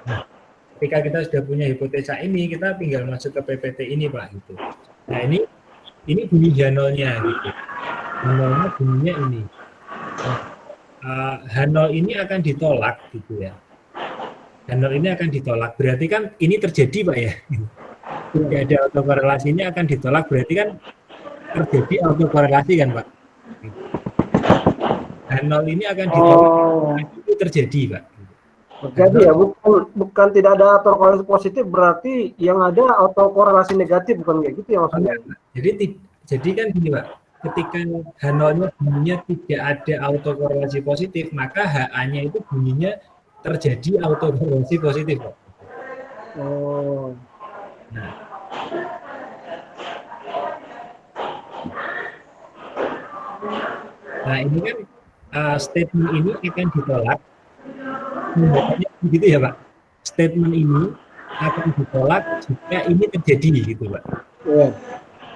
Nah, ketika kita sudah punya hipotesa ini, kita tinggal masuk ke PPT ini Pak gitu. Nah ini bunyi H0-nya gitu. H0-nya bunyinya ini. Nah, H0 ini akan ditolak gitu ya. H0 ini akan ditolak. Berarti kan ini terjadi Pak ya. Jika ada autokorelasi ini akan ditolak, berarti kan terjadi autokorelasi kan Pak. H0 ini akan ditolak. Itu terjadi Pak. Jadi ya bukan tidak ada autokorelasi positif, berarti yang ada autokorelasi negatif, bukan kayak gitu ya maksudnya? Jadi kan gini Pak, ketika H0-nya bunyinya tidak ada autokorelasi positif, maka HA-nya itu bunyinya terjadi autokorelasi positif Pak. Oh. Nah ini kan statement ini akan ditolak. Makanya begitu ya Pak. Statement ini akan ditolak jika ini terjadi gitu Pak. Yeah.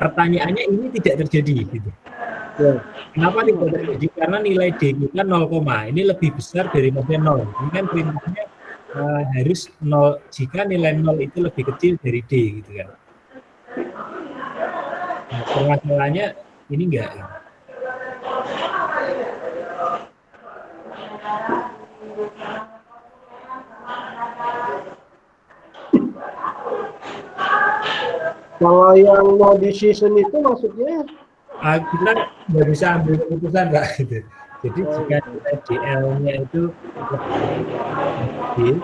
Pertanyaannya ini tidak terjadi gitu. Yeah. Kenapa tidak terjadi? Karena nilai D kita 0, ini lebih besar daripada 0. Ini kan perintahnya harus 0 jika nilai 0 itu lebih kecil dari D gitu kan. Nah, permasalahannya ini enggak. Kalau yang no decision itu maksudnya? Kita nggak bisa ambil keputusan Pak gitu. Jadi jika nilai DL-nya itu D,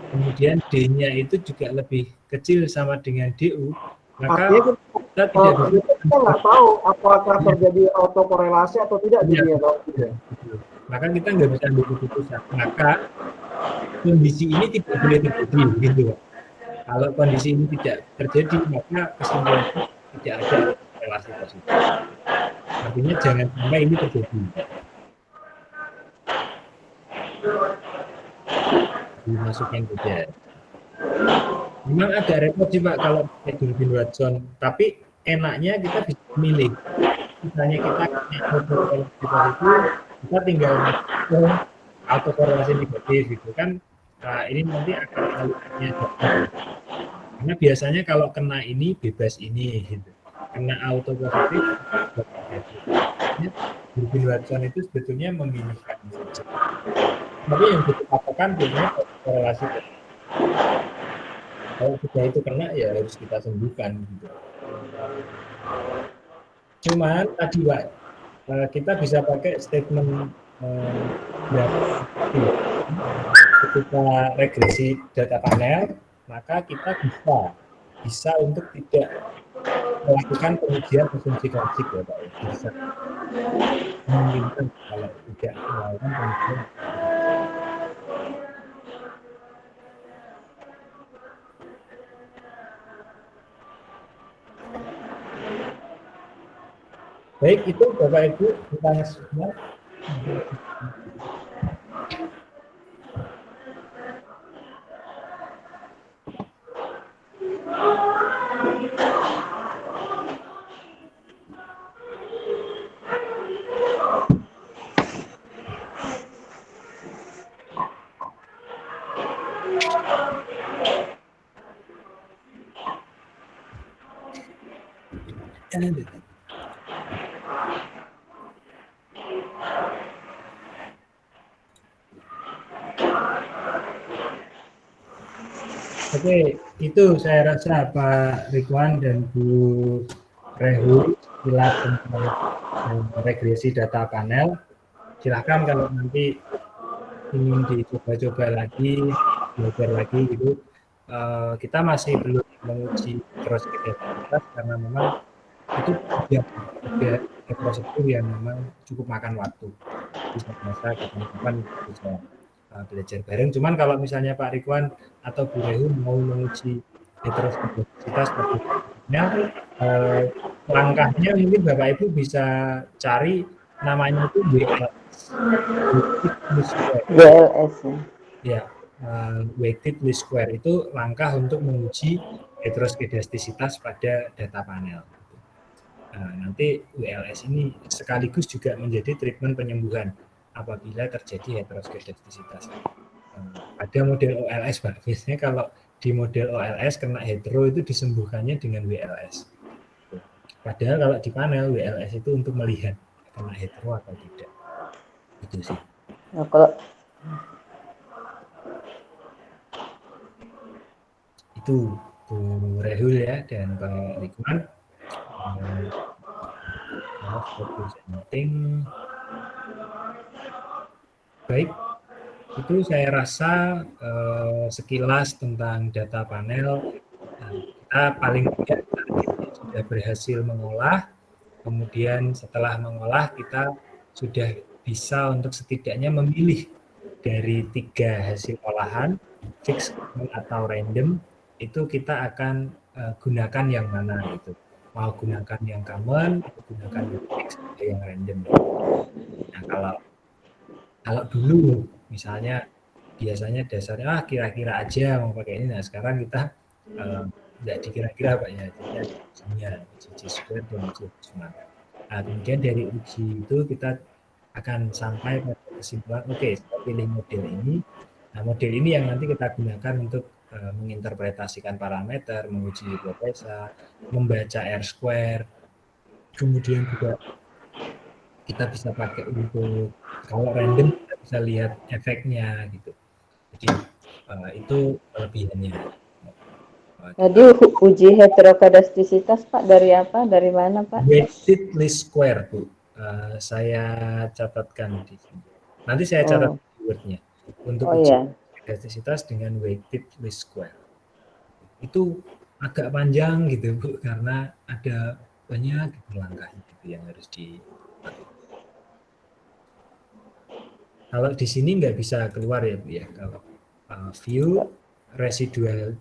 kemudian D-nya itu juga lebih kecil sama dengan DU, maka kita tidak bisa. Kita nggak tahu apakah terjadi autokorelasi atau tidak di dia. Maka kita nggak bisa ambil keputusan. Maka kondisi ini tidak boleh terjadi gitu Pak. Kalau kondisi ini tidak terjadi, maka kesimpulannya tidak ada relasi positif. Artinya jangan sampai ini terjadi. Dimasukin saja. Memang agak repot sih Pak kalau pakai Durbin Watson, tapi enaknya kita bisa memilih. Misalnya kita autokorelasi positif, kita tinggal masuk autokorelasi negatif gitu kan. Nah, ini nanti akan alurnya. Karena biasanya kalau kena ini bebas ini gitu. Kena auto positif Durbin Watson itu sebetulnya memilihkan saja. Tapi yang kita katakan biasanya korelasi. Kalau sudah itu kena ya harus kita sembuhkan gitu. Cuman tadi Pak, kita bisa pakai statement ketika regresi data panel, maka kita bisa untuk tidak melakukan pengujian asumsi klasik ya Pak. Bisa memungkinkan kalau tidak melakukan pengujian. Baik, itu Bapak Ibu tentang semua. Oke, itu saya rasa Pak Ridwan dan Bu Rehu sekilas tentang regresi data panel. Silahkan kalau nanti ingin dicoba-coba lagi, belajar lagi gitu. Kita masih belum menguji heteroskediasitas karena memang itu ada prosedur yang memang cukup makan waktu. Bisa masa kapan-kapan bisa belajar bareng. Cuman kalau misalnya Pak Ridwan atau Bu Rehu mau menguji heteroskediasitas pada langkahnya mungkin Bapak Ibu bisa cari namanya itu WLS. WLS ya. Weighted least square itu langkah untuk menguji heteroskediastisitas pada data panel. Nanti WLS ini sekaligus juga menjadi treatment penyembuhan apabila terjadi heteroskediastisitas. Pada model OLS, Pak, biasanya kalau di model OLS kena hetero itu disembuhkannya dengan WLS. Padahal kalau di panel WLS itu untuk melihat kena hetero atau tidak. Itu sih. Nah, kalau itu Bu Rehul ya dan Pak Ridwan. Baik, itu saya rasa sekilas tentang data panel. Kita paling tidak sudah berhasil mengolah, kemudian setelah mengolah kita sudah bisa untuk setidaknya memilih dari 3 hasil olahan, fixed atau random, itu kita akan gunakan yang mana gitu. Mau gunakan yang common, atau gunakan yang fixed atau yang random. Nah, kalau dulu misalnya biasanya dasarnya kira-kira aja mau pakai ini, nah sekarang kita nggak dikira-kira Pak ya, jadi ujinya uji square dan uji Boltzmann. Nah, kemudian dari uji itu kita akan sampai pada kesimpulan, oke, saya pilih model ini. Nah, model ini yang nanti kita gunakan untuk menginterpretasikan parameter, menguji hipotesa, membaca R-square, kemudian juga kita bisa pakai untuk kalau random kita bisa lihat efeknya gitu. Jadi itu kelebihannya. Jadi uji heteroskediastisitas Pak dari apa? Dari mana Pak? Weighted least square Bu. Saya catatkan di sini. Nanti saya catat keywordnya untuk uji heteroskediastisitas dengan weighted least square. Itu agak panjang gitu Bu karena ada banyak langkahnya gitu yang harus dilakukan. Kalau di sini nggak bisa keluar ya Bu ya. Kalau view residual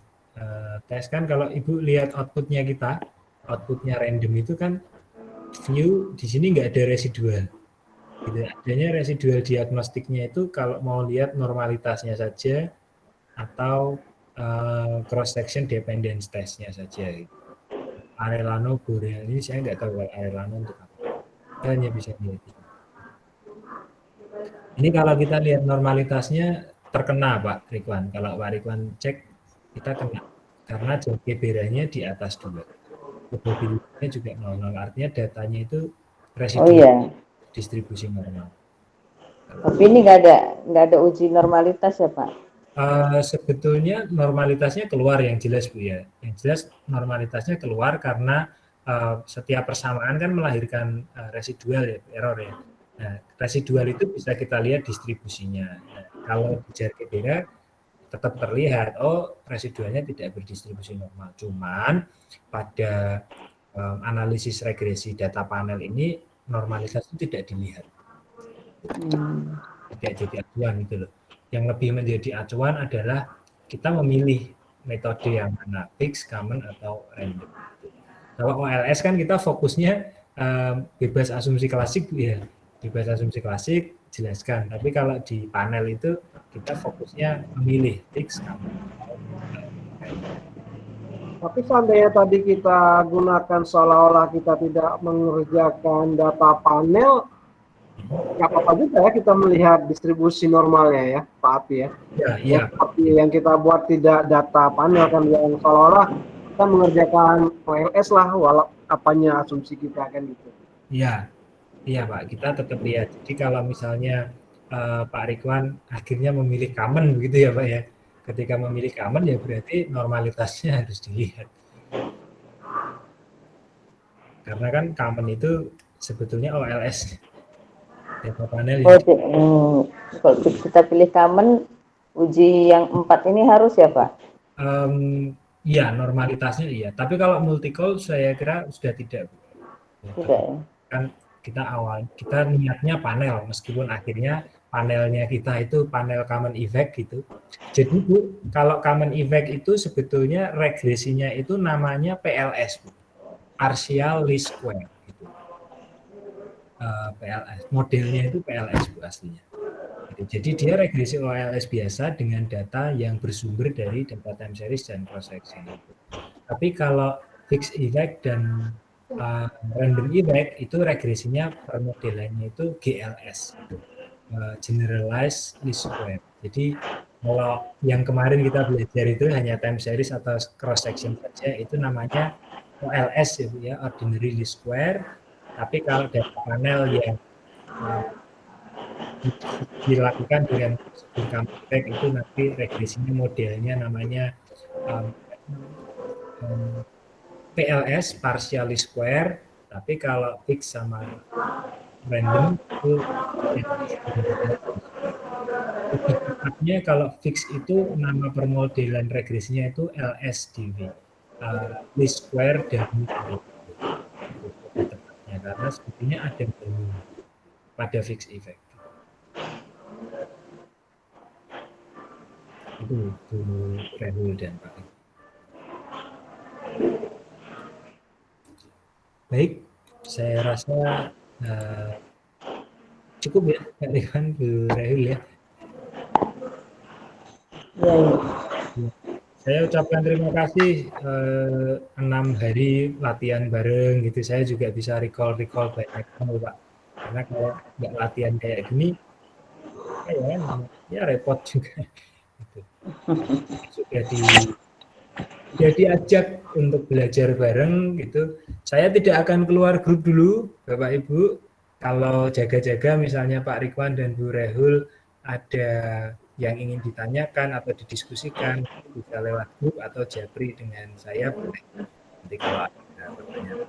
test kan kalau Ibu lihat outputnya kita, outputnya random itu kan view di sini nggak ada residual. Gitu. Adanya residual diagnostiknya itu kalau mau lihat normalitasnya saja atau cross section dependence testnya saja. Gitu. Arellano, Boreal ini saya nggak tahu kalau Arellano untuk apa. Hanya bisa lihat itu. Ini kalau kita lihat normalitasnya terkena Pak Ridwan. Kalau Pak Ridwan cek kita kena karena J beranya di atas 2. Probabilitasnya juga 0. Artinya datanya itu residu distribusi normal. Tapi ini nggak ada uji normalitas ya Pak? Sebetulnya normalitasnya keluar yang jelas Bu ya. Yang jelas normalitasnya keluar karena setiap persamaan kan melahirkan residual ya, error ya. Nah, residual itu bisa kita lihat distribusinya. Nah, kalau di J tetap terlihat, residualnya tidak berdistribusi normal. Cuman pada analisis regresi data panel ini normalitas itu tidak dilihat. Tidak jadi acuan gitu loh. Yang lebih menjadi acuan adalah kita memilih metode yang mana, fixed, common, atau random. Kalau OLS kan kita fokusnya bebas asumsi klasik ya. Bebas asumsi klasik jelaskan, tapi kalau di panel itu kita fokusnya memilih fix common. Tapi seandainya tadi kita gunakan seolah-olah kita tidak mengerjakan data panel, nggak apa-apa juga ya kita melihat distribusi normalnya ya Pak Api ya. Iya. Seperti yang kita buat tidak data panel kan yang seolah-olah kita mengerjakan OLS lah, walau apanya asumsi kita kan gitu. Iya, iya Pak, kita tetap lihat. Jadi kalau misalnya Pak Ridwan akhirnya memilih common begitu ya Pak ya. Ketika memilih common ya berarti normalitasnya harus dilihat. Karena kan common itu sebetulnya OLS. Data panel Oh, ya. kalau kita pilih common, uji yang 4 ini harus ya Pak? Iya, normalitasnya iya. Tapi kalau multi call saya kira sudah tidak. Ya, Tidak ya? kan kita niatnya panel, meskipun akhirnya panelnya kita itu panel common effect gitu. Jadi Bu, kalau common effect itu sebetulnya regresinya itu namanya PLS, Bu. Partial least square gitu. PLS, modelnya itu PLS Bu aslinya. Jadi dia regresi OLS biasa dengan data yang bersumber dari data time series dan cross section. Tapi kalau fixed effect dan random effect itu regresinya permodelannya itu GLS, generalized least square. Jadi kalau yang kemarin kita belajar itu hanya time series atau cross section saja, itu namanya OLS ya, ordinary least square. Tapi kalau data panel yang dilakukan dengan prosedur Comeback itu nanti regresinya modelnya namanya PLS, partially square, tapi kalau fix sama random itu tepatnya kalau fix itu nama permodelan regresinya itu LSDW, least square dummy tepatnya, karena sebetulnya ada dummy pada fix effect. Itu Rahul dan Pak. Baik, saya rasa cukup ya Pak Ridwan, Bu Rahul ya. Ya, ya. Saya ucapkan terima kasih 6 hari latihan bareng gitu. Saya juga bisa recall banyak hal Pak. Karena kalau nggak latihan kayak gini, ya repot juga. Gitu. Sudah diajak untuk belajar bareng gitu. Saya tidak akan keluar grup dulu, Bapak Ibu. Kalau jaga-jaga misalnya Pak Ridwan dan Bu Rahul ada yang ingin ditanyakan atau didiskusikan, bisa lewat grup atau japri dengan saya boleh. Nanti kalau ada pertanyaan.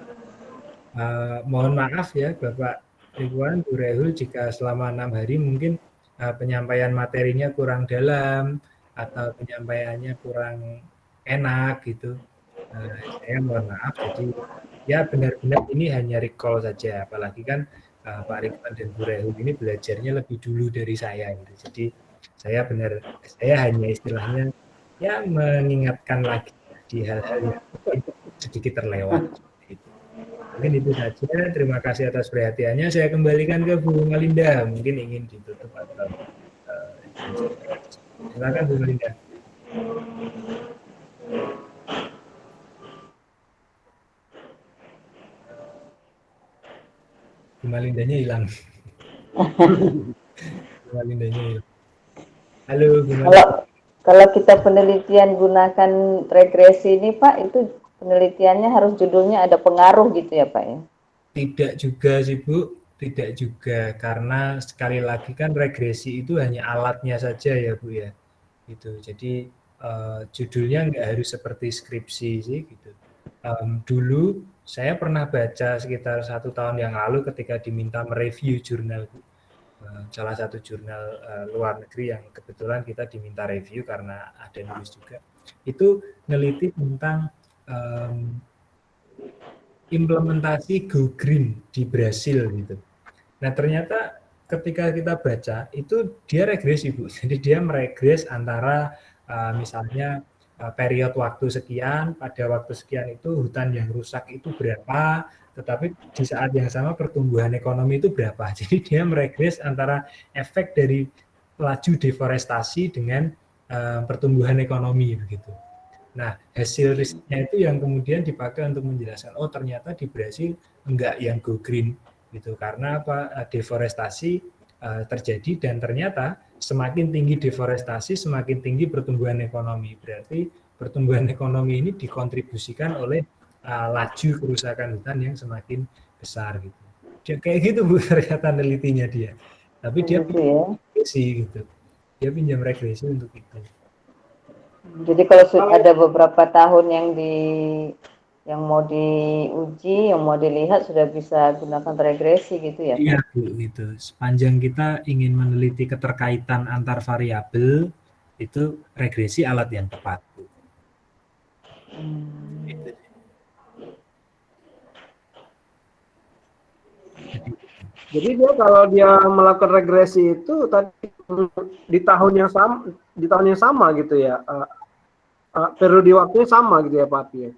Mohon maaf ya Bapak Ridwan, Bu Rahul, jika selama 6 hari mungkin penyampaian materinya kurang dalam atau penyampaiannya kurang enak gitu. Saya mohon maaf, jadi ya benar-benar ini hanya recall saja, apalagi kan Pak Ridwan dan Bu Rahul ini belajarnya lebih dulu dari saya gitu. Jadi saya hanya istilahnya ya mengingatkan lagi di hal-hal yang sedikit terlewat. Mungkin itu saja. Terima kasih atas perhatiannya. Saya kembalikan ke Bu Malinda. Mungkin ingin ditutup atau silakan Bu Malinda. Bu Malindanya hilang. Bu Malindanya hilang. Halo Bu Malinda. Kalau kita penelitian gunakan regresi ini Pak, itu penelitiannya harus judulnya ada pengaruh gitu ya Pak ya? Tidak juga sih Bu, tidak juga, karena sekali lagi kan regresi itu hanya alatnya saja ya Bu ya. Gitu. Jadi judulnya nggak harus seperti skripsi sih gitu. Dulu saya pernah baca sekitar 1 tahun yang lalu ketika diminta mereview jurnal salah satu jurnal luar negeri yang kebetulan kita diminta review karena ada nulis juga. Itu neliti tentang implementasi Go Green di Brasil gitu. Nah ternyata ketika kita baca itu dia regresi Bu. Jadi dia meregres antara misalnya periode waktu sekian, pada waktu sekian itu hutan yang rusak itu berapa, tetapi di saat yang sama pertumbuhan ekonomi itu berapa. Jadi dia meregres antara efek dari laju deforestasi dengan pertumbuhan ekonomi begitu. Nah, hasil risetnya itu yang kemudian dipakai untuk menjelaskan, oh ternyata di Brasil enggak yang go green gitu, karena apa? Deforestasi terjadi dan ternyata semakin tinggi deforestasi, semakin tinggi pertumbuhan ekonomi. Berarti pertumbuhan ekonomi ini dikontribusikan oleh laju kerusakan hutan yang semakin besar gitu. Dia kayak gitu Bu ternyata nelitinya dia. Tapi dia Gitu ya. regresi gitu. Dia pinjam regresi untuk itu. Jadi kalau ada beberapa tahun yang mau diuji, yang mau dilihat sudah bisa gunakan regresi gitu ya, Pak? Iya Bu, gitu. Sepanjang kita ingin meneliti keterkaitan antar variabel, itu regresi alat yang tepat Bu. Gitu. Jadi dia kalau dia melakukan regresi itu tadi di tahun yang sama gitu ya, periode waktunya sama gitu ya Pak ya.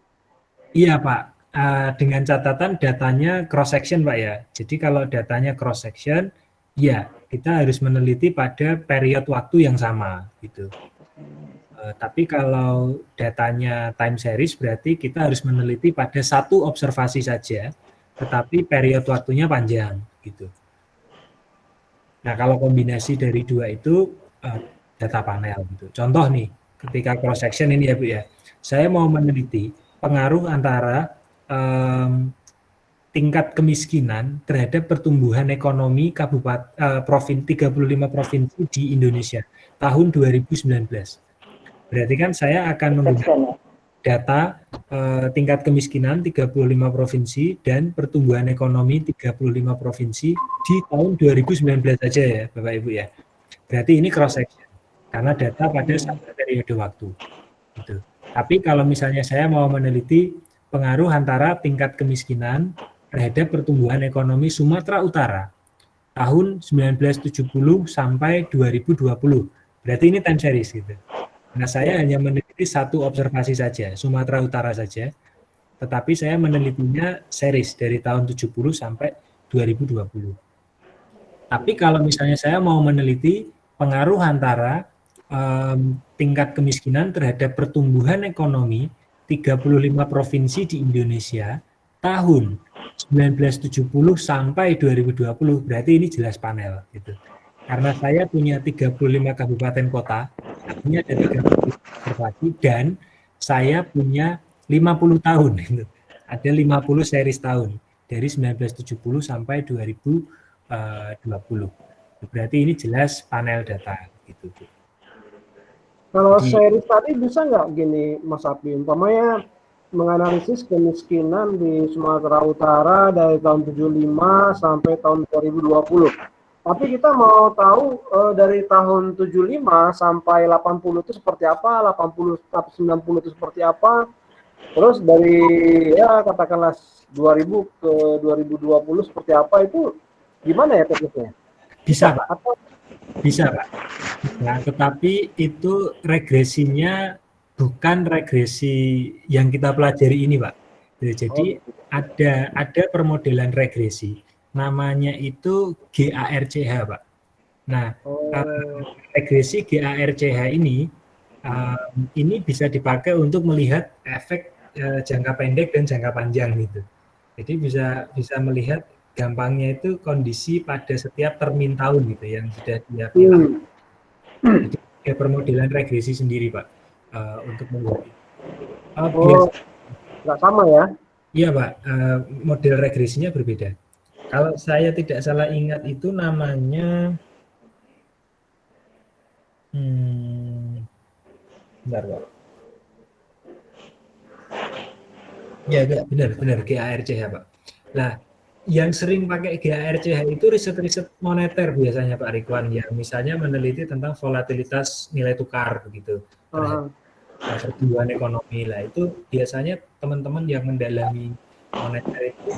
Iya Pak, dengan catatan datanya cross section Pak ya. Jadi kalau datanya cross section, ya kita harus meneliti pada periode waktu yang sama gitu. Tapi kalau datanya time series berarti kita harus meneliti pada satu observasi saja, tetapi periode waktunya panjang gitu. Nah kalau kombinasi dari dua itu data panel gitu. Contoh nih, ketika cross section ini ya Bu ya, saya mau meneliti pengaruh antara tingkat kemiskinan terhadap pertumbuhan ekonomi kabupaten 35 provinsi di Indonesia tahun 2019. Berarti kan saya akan menggunakan data tingkat kemiskinan 35 provinsi dan pertumbuhan ekonomi 35 provinsi di tahun 2019 saja ya Bapak Ibu ya. Berarti ini cross section karena data pada satu periode waktu. Gitu. Tapi kalau misalnya saya mau meneliti pengaruh antara tingkat kemiskinan terhadap pertumbuhan ekonomi Sumatera Utara tahun 1970 sampai 2020, berarti ini time series gitu. Nah, saya hanya meneliti satu observasi saja, Sumatera Utara saja, tetapi saya menelitinya series dari tahun 70 sampai 2020. Tapi kalau misalnya saya mau meneliti pengaruh antara tingkat kemiskinan terhadap pertumbuhan ekonomi 35 provinsi di Indonesia tahun 1970 sampai 2020, berarti ini jelas panel gitu. Karena saya punya 35 kabupaten kota, artinya ada 30 observasi dan saya punya 50 tahun gitu. Ada 50 series tahun dari 1970 sampai 2020. Berarti ini jelas panel data gitu. Kalau series tadi bisa nggak gini Mas Api, umpamanya menganalisis kemiskinan di Sumatera Utara dari tahun 75 sampai tahun 2020. Tapi kita mau tahu dari tahun 75 sampai 80 itu seperti apa, 80 sampai 90 itu seperti apa. Terus dari ya katakanlah 2000 ke 2020 seperti apa, itu gimana ya tekniknya? Bisa Pak. Bisa Pak. Nah, tetapi itu regresinya bukan regresi yang kita pelajari ini, Pak. Jadi ada permodelan regresi, namanya itu GARCH, Pak. Nah, regresi GARCH ini bisa dipakai untuk melihat efek jangka pendek dan jangka panjang gitu. Jadi bisa melihat gampangnya itu kondisi pada setiap termin tahun gitu yang sudah dia pilih. Jadi ada permodelan regresi sendiri Pak untuk melihat. Nggak sama ya? Iya Pak, model regresinya berbeda. Kalau saya tidak salah ingat itu namanya, bentar Pak. Ya benar GARCH Pak. Nah, yang sering pakai GARCH itu riset-riset moneter biasanya Pak Ridwan, yang misalnya meneliti tentang volatilitas nilai tukar begitu terhadap pertumbuhan ekonomi lah. Itu biasanya teman-teman yang mendalami moneter itu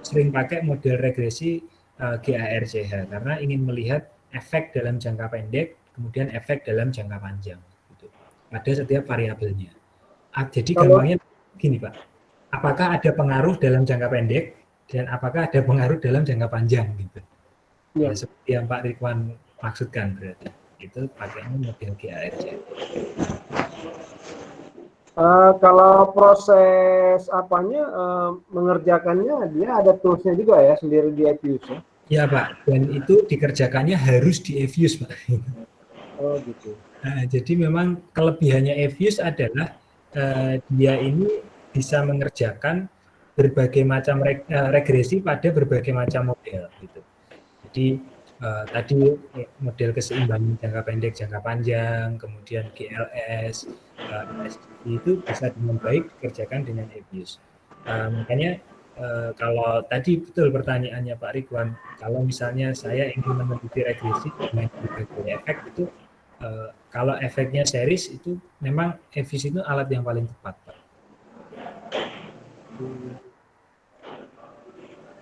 sering pakai model regresi GARCH karena ingin melihat efek dalam jangka pendek, kemudian efek dalam jangka panjang gitu, pada setiap variabelnya. Jadi gampangnya gini Pak, apakah ada pengaruh dalam jangka pendek dan apakah ada pengaruh dalam jangka panjang gitu. Ya, seperti yang Pak Ridwan maksudkan berarti. Itu pakainya model GARCH. Kalau proses apanya mengerjakannya dia ada toolsnya juga ya sendiri di Evius ya? Ya Pak, dan itu dikerjakannya harus di Evius Pak. Oh gitu. Nah, jadi memang kelebihannya Evius adalah dia ini bisa mengerjakan berbagai macam regresi pada berbagai macam model gitu. Jadi tadi model keseimbangan jangka pendek, jangka panjang, kemudian GLS, itu bisa dengan baik dikerjakan dengan EBIUS. Makanya kalau tadi betul pertanyaannya Pak Ridwan, kalau misalnya saya ingin meneliti regresi dengan berbagai efek itu, kalau efeknya series itu memang EBIUS itu alat yang paling tepat, Pak.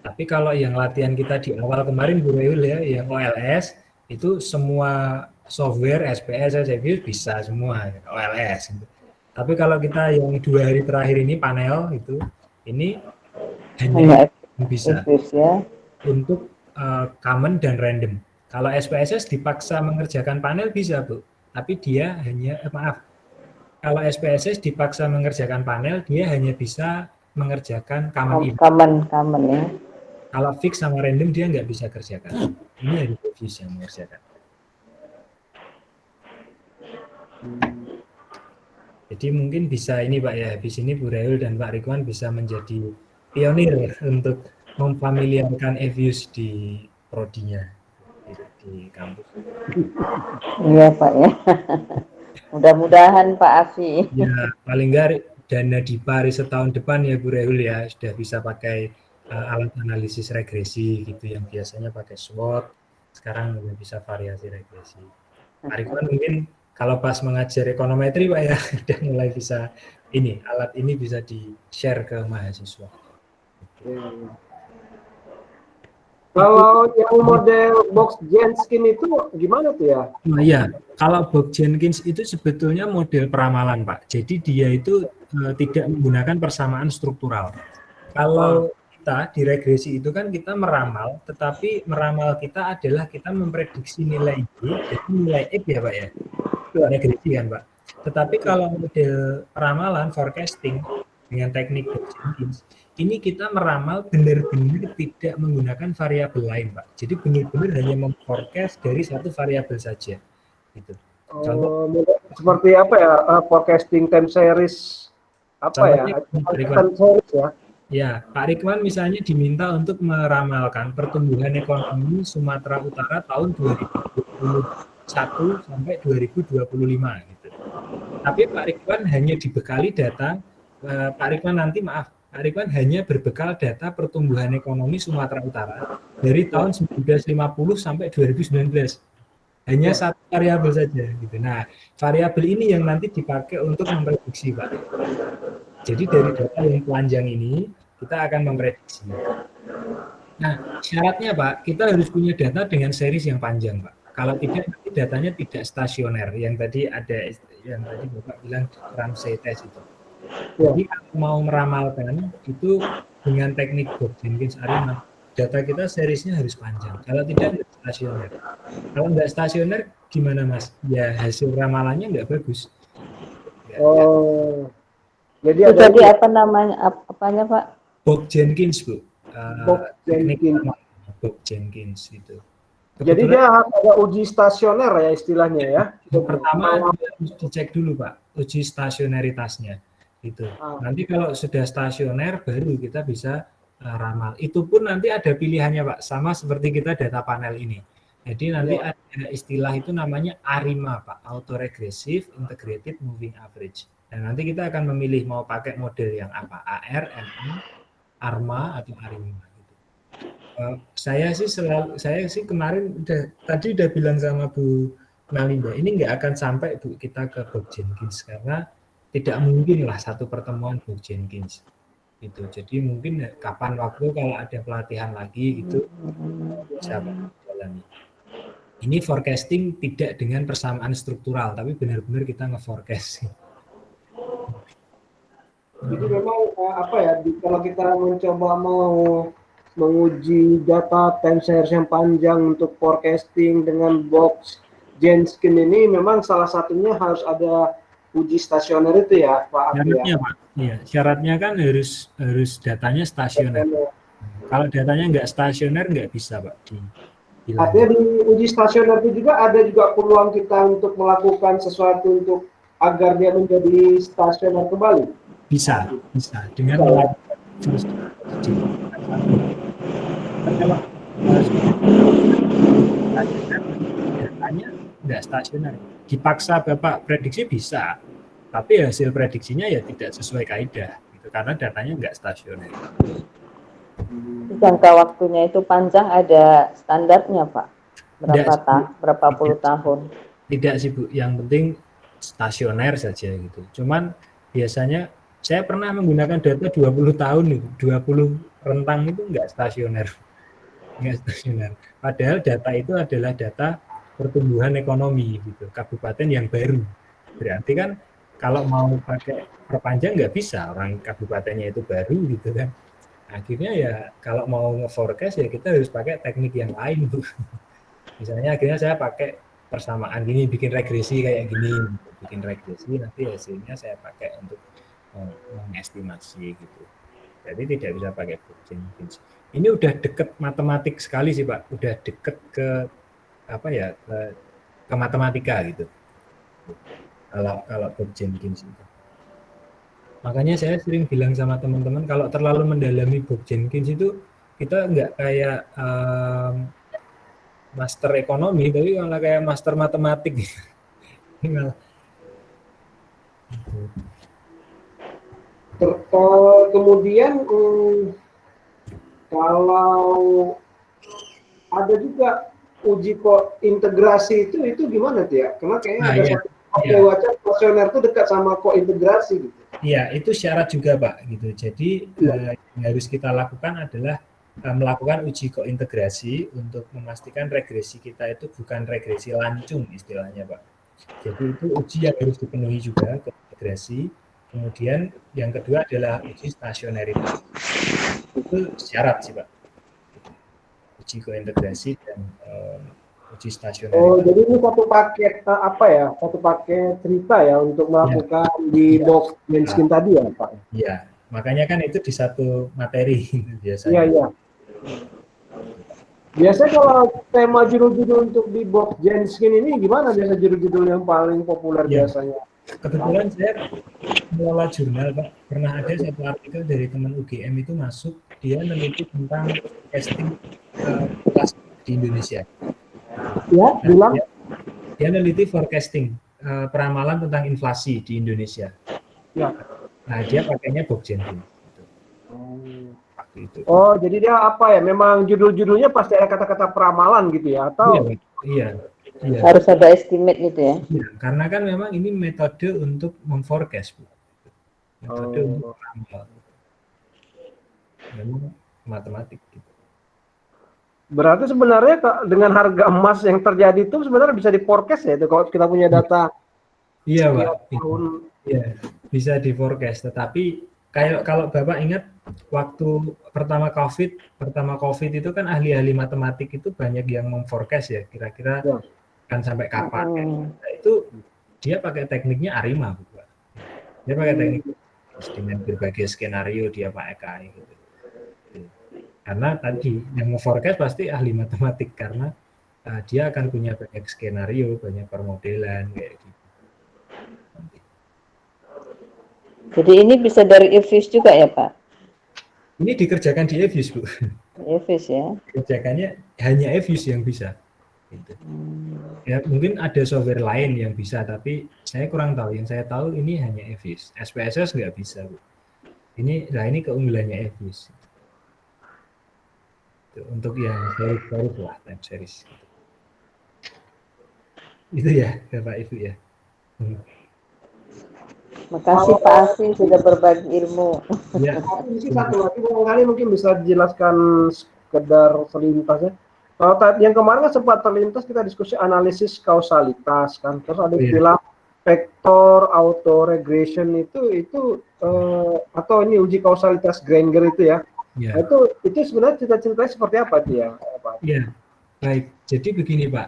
Tapi kalau yang latihan kita di awal kemarin Bu Reul ya, yang OLS itu semua software SPS, EBIUS bisa semua OLS. Tapi kalau kita yang 2 hari terakhir ini panel itu, ini hanya bisa ya. Untuk common dan random. Kalau SPSS dipaksa mengerjakan panel bisa Bu, tapi dia hanya kalau SPSS dipaksa mengerjakan panel, dia hanya bisa mengerjakan common ya. Kalau fix sama random dia nggak bisa kerjakan. Ini dari EBIUS yang mengerjakan. Jadi mungkin bisa ini Pak ya, habis ini Bu Reul dan Pak Ridwan bisa menjadi pionir untuk memfamiliarkan EBIUS di prodinya di kampus. Iya Pak ya. Mudah-mudahan Pak Afi. Ya paling nggak dana di Paris setahun depan ya Bu Reul ya sudah bisa pakai alat analisis regresi gitu yang biasanya pakai SWOT, sekarang udah bisa variasi regresi. Pak Ridwan mungkin kalau pas mengajar ekonometri Pak ya udah mulai bisa alat ini bisa di-share ke mahasiswa. Kalau yang model box Jenkins itu gimana tuh ya? Nah iya, kalau box Jenkins itu sebetulnya model peramalan Pak. Jadi dia itu tidak menggunakan persamaan struktural. Kalau kita di regresi itu kan kita meramal, tetapi meramal kita adalah kita memprediksi nilai Y, jadi nilai X ya Pak ya. Regresi kan Pak. Tetapi kalau model peramalan forecasting dengan teknik box Jenkins, ini kita meramal benar-benar tidak menggunakan variabel lain, Pak. Jadi benar-benar hanya memforecast dari satu variabel saja. Gitu. Contoh, seperti apa ya? Forecasting time series apa ya? Time series ya. Ya, Pak Ridwan misalnya diminta untuk meramalkan pertumbuhan ekonomi Sumatera Utara tahun 2021 sampai 2025 gitu. Tapi Pak Ridwan hanya dibekali data Pak Ridwan hanya berbekal data pertumbuhan ekonomi Sumatera Utara dari tahun 1950 sampai 2019. Hanya satu variabel saja gitu. Nah, variabel ini yang nanti dipakai untuk memprediksi, Pak. Jadi dari data yang telanjang ini kita akan memprediksi. Nah, syaratnya Pak, kita harus punya data dengan series yang panjang, Pak. Kalau tidak, nanti datanya tidak stasioner. Yang tadi Bapak bilang Ramsey test itu. Jadi kalau mau meramalkan itu dengan teknik box Jenkins Arima, data kita seriesnya harus panjang. Kalau tidak stasioner. Kalau nggak stasioner gimana Mas? Ya hasil ramalannya nggak bagus. Jadi apa namanya? Apanya Pak? Box Jenkins Bu. Box Jenkins. Box Jenkins itu. Jadi dia ada uji stasioner ya istilahnya ya. Pertama harus dicek dulu Pak, uji stasioneritasnya. Gitu. Nanti kalau sudah stasioner baru kita bisa ramal. Itu pun nanti ada pilihannya Pak, sama seperti kita data panel ini. Jadi nanti ada istilah itu namanya ARIMA Pak, Autoregressive Integrated Moving Average. Dan nanti kita akan memilih mau pakai model yang apa, AR, MA, ARMA atau ARIMA. Gitu. Saya sih kemarin tadi udah bilang sama Bu Malinda, ini nggak akan sampai Bu kita ke box Jenkins karena tidak mungkin lah satu pertemuan box Jenkins gitu. Jadi mungkin kapan waktu kalau ada pelatihan lagi itu bisa jalani. Ini forecasting tidak dengan persamaan struktural, tapi benar-benar kita nge-forecast. Jadi memang kalau kita mencoba mau menguji data time series yang panjang untuk forecasting dengan box Jenkins ini memang salah satunya harus ada uji stasioner itu ya Pak. Syaratnya Pak, iya, syaratnya kan harus datanya stasioner. Kalau datanya nggak stasioner nggak bisa Pak. Artinya di uji stasioner itu juga ada peluang kita untuk melakukan sesuatu untuk agar dia menjadi stasioner kembali? Bisa dengan Bisa, ya? melakukan first strategy. Kalau stasioner, datanya nggak stasioner. Dipaksa Bapak prediksi bisa, tapi hasil prediksinya ya tidak sesuai kaidah, gitu, karena datanya nggak stasioner. Jangka waktunya itu panjang, ada standarnya Pak? Berapa puluh tahun? Tidak sih Bu, yang penting stasioner saja gitu. Cuman biasanya saya pernah menggunakan data 20 tahun nih, 20 rentang itu nggak stasioner. Padahal data itu adalah data pertumbuhan ekonomi gitu, kabupaten yang baru. Berarti kan kalau mau pakai perpanjang nggak bisa, orang kabupatennya itu baru gitu kan. Akhirnya ya kalau mau nge-forecast ya kita harus pakai teknik yang lain Bu. Misalnya akhirnya saya pakai persamaan gini, bikin regresi kayak gini, bikin regresi nanti hasilnya saya pakai untuk mengestimasi gitu. Jadi tidak bisa pakai Jenkins. Ini udah deket matematik sekali sih Pak, udah deket ke apa ya, ke matematika gitu. Kalau Bob Jenkins itu. Makanya saya sering bilang sama teman-teman kalau terlalu mendalami Bob Jenkins itu kita nggak kayak master ekonomi, tapi malah kayak master matematik. Kemudian kalau ada juga uji kointegrasi itu gimana tuh ya? Karena kayaknya ada satu wacana stasioner itu dekat sama kointegrasi gitu. Iya, itu syarat juga Pak gitu. Jadi yang harus kita lakukan adalah melakukan uji kointegrasi untuk memastikan regresi kita itu bukan regresi lancung istilahnya Pak. Jadi itu uji yang harus dipenuhi juga, kointegrasi. Kemudian yang kedua adalah uji stasioneritas. Itu syarat sih Pak. Uji kointegrasi dan uji stasioneritas. Oh, jadi ini satu paket apa ya? Satu paket cerita ya untuk melakukan di box Jenkins tadi ya Pak? Iya, makanya kan itu di satu materi biasanya. Iya, iya. Biasanya kalau tema judul-judul untuk di box Jenkins ini gimana biasa judul-judul yang paling populer biasanya? Kebetulan saya mengelola jurnal Pak, pernah ada satu artikel dari teman UGM itu masuk, dia meneliti tentang forecasting di Indonesia. Ya, bilang? Dia meneliti forecasting, peramalan tentang inflasi di Indonesia. Ya. Nah, dia pakainya Bob Jenkins. Oh, jadi dia apa ya? Memang judul-judulnya pasti ada kata-kata peramalan gitu ya? Atau? Iya. Harus ada estimate gitu ya? Iya, karena kan memang ini metode untuk memforecast, Bu. Metode untuk meramal. Memang matematik gitu. Berarti sebenarnya dengan harga emas yang terjadi itu sebenarnya bisa di-forecast ya itu kalau kita punya data. Iya, Pak. Iya, bisa di-forecast. Tetapi kalau Bapak ingat waktu pertama COVID itu kan ahli-ahli matematik itu banyak yang memforecast ya, kira-kira kan sampai kapan. Nah, itu dia pakai tekniknya ARIMA, Pak. Dia pakai teknik dengan berbagai skenario dia pakai gitu. Karena tadi yang nge-forecast pasti ahli matematik karena dia akan punya banyak skenario, banyak permodelan kayak gitu. Jadi ini bisa dari EVIS juga ya Pak? Ini dikerjakan di EVIS Bu. EVIS ya? Kerjakannya hanya EVIS yang bisa. Gitu. Ya mungkin ada software lain yang bisa, tapi saya kurang tahu. Yang saya tahu ini hanya EVIS. SPSS nggak bisa Bu. Ini keunggulannya EVIS. Untuk yang series lah, time series. Itu ya, Bapak Ibu ya. Makasih Pak Asih sudah berbagi ilmu. Ya, mungkin satu lagi barangkali mungkin bisa dijelaskan sekedar selintas ya. Kalau yang kemarin kan sempat terlintas kita diskusi analisis kausalitas kan, terus ada istilah vektor auto regression itu atau ini uji kausalitas Granger itu ya. Nah, itu sebenarnya cerita-ceritanya seperti apa dia? Iya, baik. Jadi begini Pak,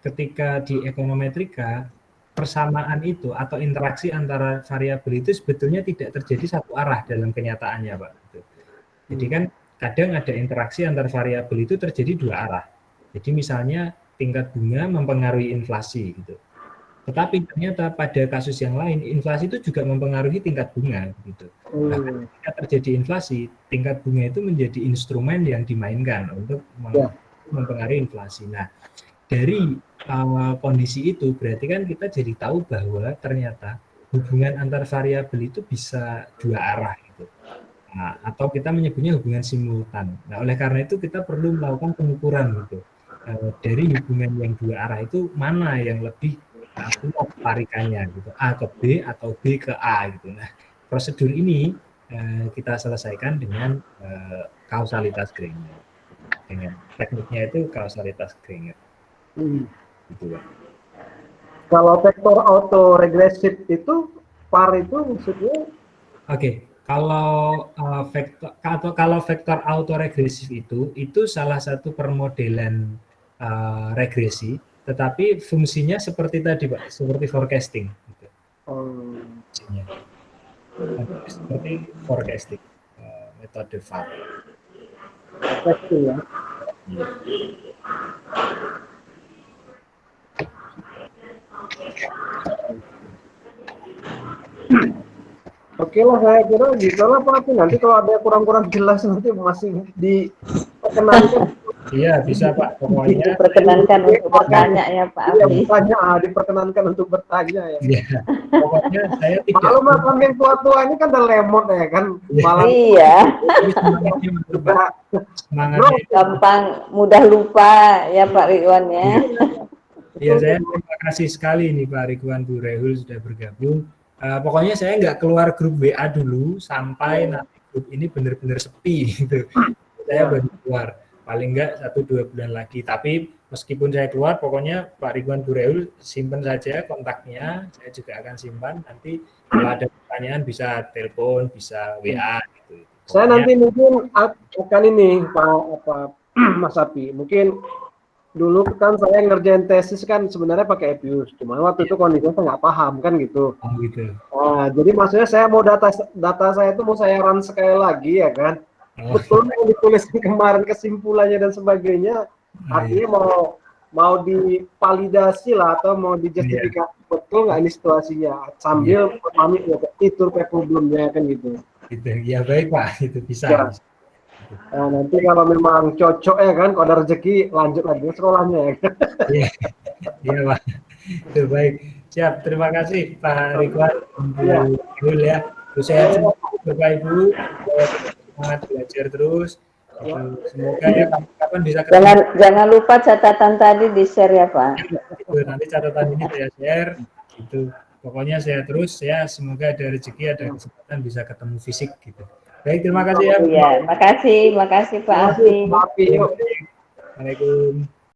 ketika di ekonometrika persamaan itu atau interaksi antara variabel itu sebetulnya tidak terjadi satu arah dalam kenyataannya Pak. Jadi kan kadang ada interaksi antar variabel itu terjadi dua arah. Jadi misalnya tingkat bunga mempengaruhi inflasi gitu. Tetapi ternyata pada kasus yang lain, inflasi itu juga mempengaruhi tingkat bunga gitu. Bahkan ketika terjadi inflasi, tingkat bunga itu menjadi instrumen yang dimainkan untuk mempengaruhi inflasi. Nah, dari kondisi itu berarti kan kita jadi tahu bahwa ternyata hubungan antar variabel itu bisa dua arah gitu. Nah, atau kita menyebutnya hubungan simultan. Nah, oleh karena itu kita perlu melakukan pengukuran gitu. Dari hubungan yang dua arah itu mana yang lebih kuat tarikannya gitu, A ke B atau B ke A gitu. Nah, prosedur ini kita selesaikan dengan kausalitas Granger. Dengan tekniknya itu kausalitas Granger. Gitu, Pak. Kalau vektor autoregresif itu par itu maksudnya? Oke, kalau vektor autoregresif itu salah satu permodelan regresi, tetapi fungsinya seperti tadi Pak, seperti forecasting. Gitu. Seperti forecasting, metode VAR. Forecasting ya. Oke lah, saya kira gitu lah Pak. Nanti kalau ada kurang-kurang jelas nanti masih diperkenankan. Iya bisa Pak, pokoknya diperkenankan untuk bertanya ya Pak Abi. Iya, diperkenankan untuk bertanya ya. Iya, pokoknya saya tidak. Malu makan yang tua-tua ini kan udah lemot ya kan. Malam. Iya. Semangatnya gampang mudah lupa ya Pak Ridwan ya. Iya, saya terima kasih sekali nih Pak Ridwan, Bu Rehul sudah bergabung. Pokoknya saya nggak keluar grup WA dulu sampai nanti grup ini benar-benar sepi gitu. Saya baru keluar. Paling enggak 1-2 bulan lagi. Tapi meskipun saya keluar, pokoknya Pak Ridwan Burehul simpan saja kontaknya. Saya juga akan simpan. Nanti kalau ada pertanyaan bisa telepon, bisa WA gitu. Pokoknya, saya nanti mungkin akan ini Pak Mas Api. Mungkin dulu kan saya ngerjain tesis kan sebenarnya pakai EPIUS. Cuma waktu itu kondisinya saya nggak paham kan gitu. gitu. Nah, jadi maksudnya saya mau data saya itu mau saya run sekali lagi ya kan. Betul yang ditulis kemarin kesimpulannya dan sebagainya, artinya mau divalidasi lah atau mau dijustifikasi betul nggak ini situasinya sambil memahami itu problemnya kan gitu. Gitu ya, baik Pak, itu bisa. Ya. Nah, nanti kalau memang cocok ya kan, kalau ada rezeki lanjut lagi sekolahnya ya. Iya Pak, itu baik. Siap, terima kasih Pak Ridwan, Bu ya. Saya Bapak Ibu. Semangat belajar terus. Semoga ya kapan bisa ketemu. Jangan lupa catatan tadi di share ya Pak. Itu nanti catatan ini saya share. Itu pokoknya saya terus ya, semoga ada rezeki, ada kesempatan bisa ketemu fisik gitu. Baik, terima kasih ya. Iya, makasih Pak Afi. Assalamualaikum. Waalaikumsalam.